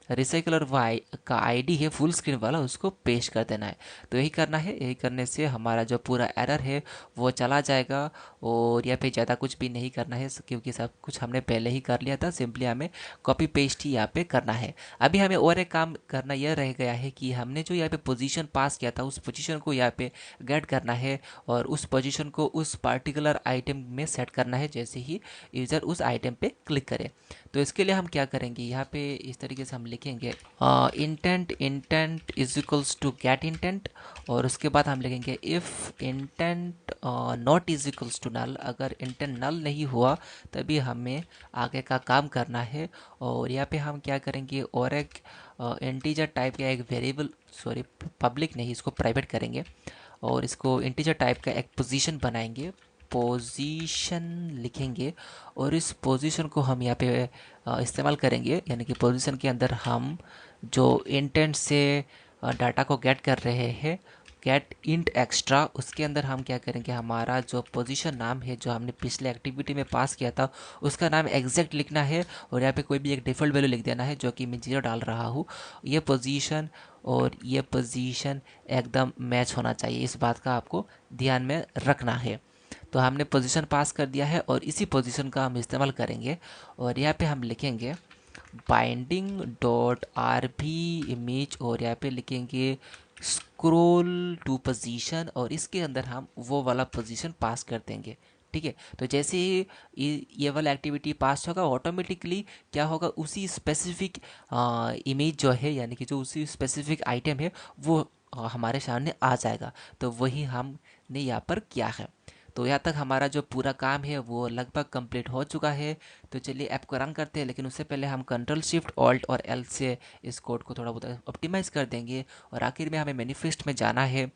रिसाइकलर वाई का आईडी है फुल स्क्रीन वाला, उसको पेश कर देना है। तो यही करना है, यही करने से हमारा जो पूरा एरर है वो चला जाएगा। और यहाँ पे ज़्यादा कुछ भी नहीं करना है, क्योंकि सब कुछ हमने पहले ही कर लिया था, सिंपली हमें कॉपी पेस्ट ही यहाँ पे करना है। अभी हमें और एक काम करना यह रह गया है कि हमने जो यहाँ पे पोजीशन पास किया था उस पोजीशन को यहाँ पे गेट करना है और उस पोजीशन को उस पर्टिकुलर आइटम में सेट करना है जैसे ही यूज़र उस आइटम पे क्लिक करे। तो इसके लिए हम क्या करेंगे, यहाँ पे इस तरीके से हम लिखेंगे intent intent is equals to get intent. और उसके बाद हम लिखेंगे if intent not is equals to null. अगर इंटेंट नल नहीं हुआ तभी हमें आगे का काम करना है। और यहाँ पे हम क्या करेंगे, और एक इंटीजर टाइप का एक वेरिएबल, सॉरी पब्लिक नहीं, इसको प्राइवेट करेंगे और इसको इंटीजर टाइप का एक पोजीशन बनाएंगे, पोजीशन लिखेंगे। और इस पोजीशन को हम यहाँ पे इस्तेमाल करेंगे, यानी कि पोजीशन के अंदर हम जो इंटेंट से डाटा को गेट कर रहे हैं, गेट इंट एक्स्ट्रा, उसके अंदर हम क्या करेंगे, हमारा जो पोजीशन नाम है जो हमने पिछले एक्टिविटी में पास किया था उसका नाम एग्जैक्ट लिखना है। और यहाँ पे कोई भी एक डिफ़ॉल्ट वैल्यू लिख देना है, जो कि मैं 0 डाल रहा हूँ। ये पोजीशन और ये पोजीशन एकदम मैच होना चाहिए, इस बात का आपको ध्यान में रखना है। तो हमने पोजीशन पास कर दिया है और इसी पोजीशन का हम इस्तेमाल करेंगे। और यहाँ पे हम लिखेंगे binding dot R B image और यहाँ पे लिखेंगे स्क्रोल टू पोजीशन और इसके अंदर हम वो वाला पोजीशन पास कर देंगे। ठीक है, तो जैसे ही ये वाला एक्टिविटी पास होगा ऑटोमेटिकली क्या होगा, उसी स्पेसिफिक इमेज जो है यानी कि जो उसी स्पेसिफिक आइटम है वो हमारे सामने आ जाएगा। तो वही हमने यहाँ पर किया है। तो यहाँ तक हमारा जो पूरा काम है वो लगभग कंप्लीट हो चुका है। तो चलिए ऐप को रन करते हैं, लेकिन उससे पहले हम कंट्रोल शिफ्ट ऑल्ट और एल से इस कोड को थोड़ा बहुत ऑप्टिमाइज़ कर देंगे। और आखिर में हमें मैनिफेस्ट में जाना है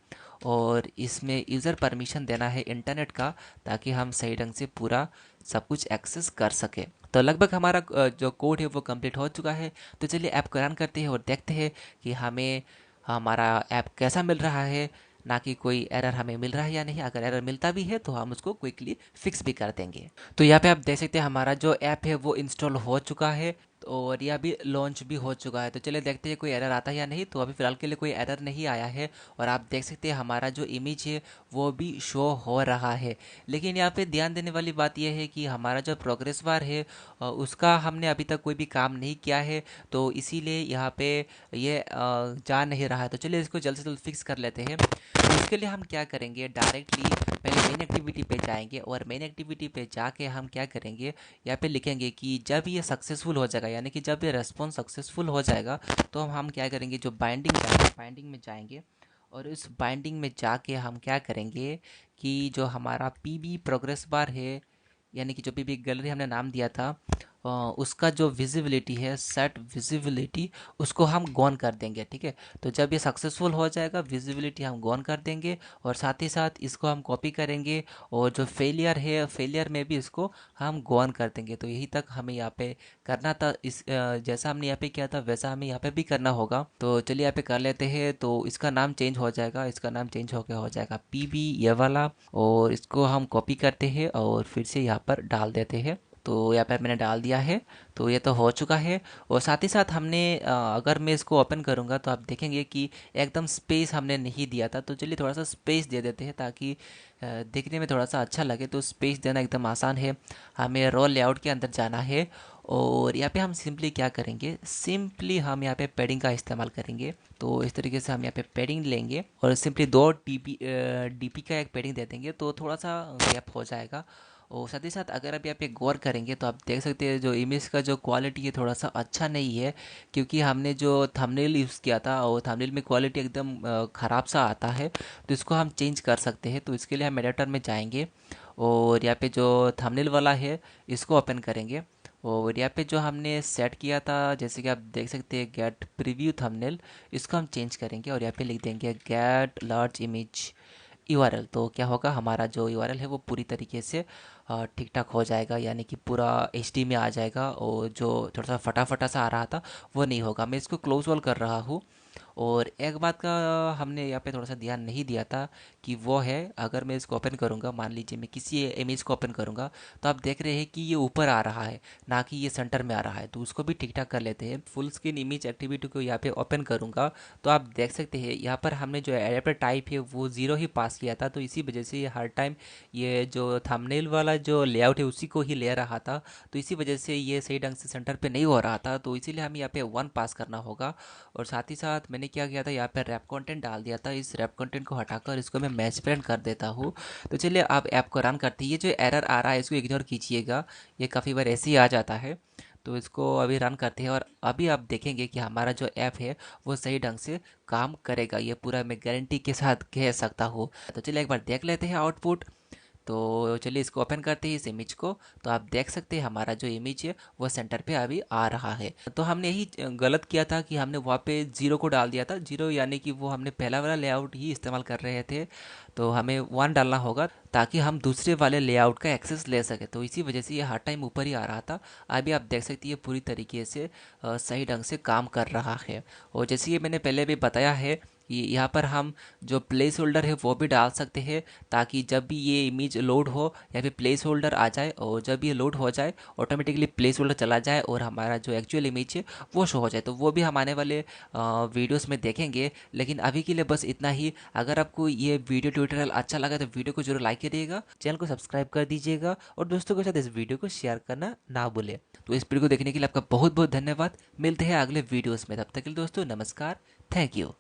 और इसमें यूज़र परमिशन देना है इंटरनेट का, ताकि हम सही ढंग से पूरा सब कुछ एक्सेस कर सकें। तो लगभग हमारा जो कोड है वो कंप्लीट हो चुका है। तो चलिए ऐप को रन करते हैं और देखते हैं कि हमें हमारा ऐप कैसा मिल रहा है, ना कि कोई एरर हमें मिल रहा है या नहीं। अगर एरर मिलता भी है तो हम उसको क्विकली फिक्स भी कर देंगे। तो यहाँ पे आप देख सकते हैं हमारा जो ऐप है वो इंस्टॉल हो चुका है और यह अभी लॉन्च भी हो चुका है। तो चलिए देखते हैं कोई एरर आता है या नहीं। तो अभी फ़िलहाल के लिए कोई एरर नहीं आया है और आप देख सकते हैं हमारा जो इमेज है वो भी शो हो रहा है। लेकिन यहाँ पे ध्यान देने वाली बात यह है कि हमारा जो प्रोग्रेस बार है उसका हमने अभी तक कोई भी काम नहीं किया है, तो इसीलिए यहाँ पे ये जा नहीं रहा है। तो चलिए इसको जल्द से जल्द फिक्स कर लेते हैं। तो इसके लिए हम क्या करेंगे, डायरेक्टली पहले मेन एक्टिविटी पे जाएंगे और मेन एक्टिविटी पे जाके हम क्या करेंगे, यहाँ पे लिखेंगे कि जब ये सक्सेसफुल हो जाएगा, यानी कि जब ये रेस्पॉन्स सक्सेसफुल हो जाएगा तो हम क्या करेंगे, जो बाइंडिंग में जाएंगे और इस बाइंडिंग में जाके हम क्या करेंगे कि जो हमारा पीबी प्रोग्रेस बार है, यानी कि जो पीबी गैलरी हमने नाम दिया था उसका जो विजिबिलिटी है, सेट विजिबिलिटी, उसको हम गॉन कर देंगे। ठीक है, तो जब ये सक्सेसफुल हो जाएगा विजिबिलिटी हम गॉन कर देंगे और साथ ही साथ इसको हम कॉपी करेंगे और जो फेलियर है फेलियर में भी इसको हम गॉन कर देंगे। तो यही तक हमें यहाँ पे करना था। इस जैसा हमने यहाँ पे किया था वैसा हमें यहाँ पे भी करना होगा। तो चलिए यहाँ पे कर लेते हैं। तो इसका नाम चेंज हो जाएगा, इसका नाम चेंज होकर हो जाएगा पीबी ये वाला, और इसको हम कॉपी करते हैं और फिर से यहाँ पर डाल देते हैं। तो यहाँ पर मैंने डाल दिया है। तो ये तो हो चुका है। और साथ ही साथ हमने अगर मैं इसको ओपन करूँगा तो आप देखेंगे कि एकदम स्पेस हमने नहीं दिया था। तो चलिए थोड़ा सा स्पेस दे देते हैं ताकि देखने में थोड़ा सा अच्छा लगे। तो स्पेस देना एकदम आसान है। हमें रो लेआउट के अंदर जाना है और यहाँ पे हम सिंपली क्या करेंगे, सिंपली हम यहाँ पे पैडिंग का इस्तेमाल करेंगे। तो इस तरीके से हम यहाँ पे पैडिंग लेंगे और सिंपली 2 डीपी का एक पैडिंग दे देंगे, तो थोड़ा सा गैप हो जाएगा। और साथ ही साथ अगर आप यहाँ पे गौर करेंगे तो आप देख सकते हैं जो इमेज का जो क्वालिटी है थोड़ा सा अच्छा नहीं है, क्योंकि हमने जो थंबनेल यूज़ किया था और थंबनेल में क्वालिटी एकदम ख़राब सा आता है। तो इसको हम चेंज कर सकते हैं। तो इसके लिए हम एडिटर में जाएंगे और यहाँ पे जो थंबनेल वाला है इसको ओपन करेंगे। और यहाँ पे जो हमने सेट किया था, जैसे कि आप देख सकते हैं गेट प्रीव्यू थंबनेल, इसको हम चेंज करेंगे और यहाँ पे लिख देंगे गेट लार्ज इमेज यूआरएल। तो क्या होगा, हमारा जो यूआरएल है वो पूरी तरीके से ठीक ठाक हो जाएगा, यानी कि पूरा एचडी में आ जाएगा और जो थोड़ा सा फटाफटा सा आ रहा था वो नहीं होगा। मैं इसको क्लोज ऑल कर रहा हूँ। और एक बात का हमने यहाँ पे थोड़ा सा ध्यान नहीं दिया था कि वो है, अगर मैं इसको ओपन करूँगा, मान लीजिए मैं किसी इमेज को ओपन करूँगा, तो आप देख रहे हैं कि ये ऊपर आ रहा है, ना कि ये सेंटर में आ रहा है। तो उसको भी ठीक ठाक कर लेते हैं। फुल स्क्रीन इमेज एक्टिविटी को यहाँ पे ओपन करूँगा तो आप देख सकते हैं यहाँ पर हमने जो एडेप्टर टाइप है वो 0 ही पास किया था। तो इसी वजह से ये हर टाइम ये जो थंबनेल वाला जो लेआउट है उसी को ही ले रहा था। तो इसी वजह से ये सही ढंग से सेंटर पे नहीं हो रहा था। तो इसीलिए हमें यहाँ पे 1 पास करना होगा। और साथ ही साथ मैंने क्या किया था, यहाँ पे रैप कंटेंट डाल दिया था। इस रैप कंटेंट को हटाकर इसको मैं मैच प्रिंट कर देता हूँ। तो चलिए आप ऐप को रन करते हैं। ये जो एरर आ रहा है इसको इग्नोर कीजिएगा, ये काफ़ी बार ऐसे ही आ जाता है। तो इसको अभी रन करते हैं और अभी आप देखेंगे कि हमारा जो ऐप है वो सही ढंग से काम करेगा। ये पूरा मैं गारंटी के साथ कह सकता हूँ। तो चलिए एक बार देख लेते हैं आउटपुट। तो चलिए इसको ओपन करते हैं इस इमेज को। तो आप देख सकते हैं हमारा जो इमेज है वो सेंटर पे अभी आ रहा है। तो हमने यही गलत किया था कि हमने वहाँ पे 0 को डाल दिया था। 0 यानी कि वो हमने पहला वाला लेआउट ही इस्तेमाल कर रहे थे। तो हमें 1 डालना होगा ताकि हम दूसरे वाले लेआउट का एक्सेस ले सके। तो इसी वजह से ये हर टाइम ऊपर ही आ रहा था। अभी आप देख सकते हैं ये पूरी तरीके से सही ढंग से काम कर रहा है। और जैसे ये मैंने पहले भी बताया है कि यहाँ पर हम जो प्लेस होल्डर है वो भी डाल सकते हैं, ताकि जब भी ये इमेज लोड हो या फिर प्लेस होल्डर आ जाए, और जब ये लोड हो जाए ऑटोमेटिकली प्लेस होल्डर चला जाए और हमारा जो एक्चुअल इमेज है वो शो हो जाए। तो वो भी हम आने वाले वीडियोस में देखेंगे। लेकिन अभी के लिए बस इतना ही। अगर आपको ये वीडियो ट्यूटोरियल अच्छा लगा तो वीडियो को जरूर लाइक करिएगा, चैनल को सब्सक्राइब कर दीजिएगा और दोस्तों के साथ इस वीडियो को शेयर करना ना भूलें। तो इस वीडियो को देखने के लिए आपका बहुत बहुत धन्यवाद। मिलते हैं अगले वीडियोस में, तब तक के लिए दोस्तों नमस्कार, थैंक यू।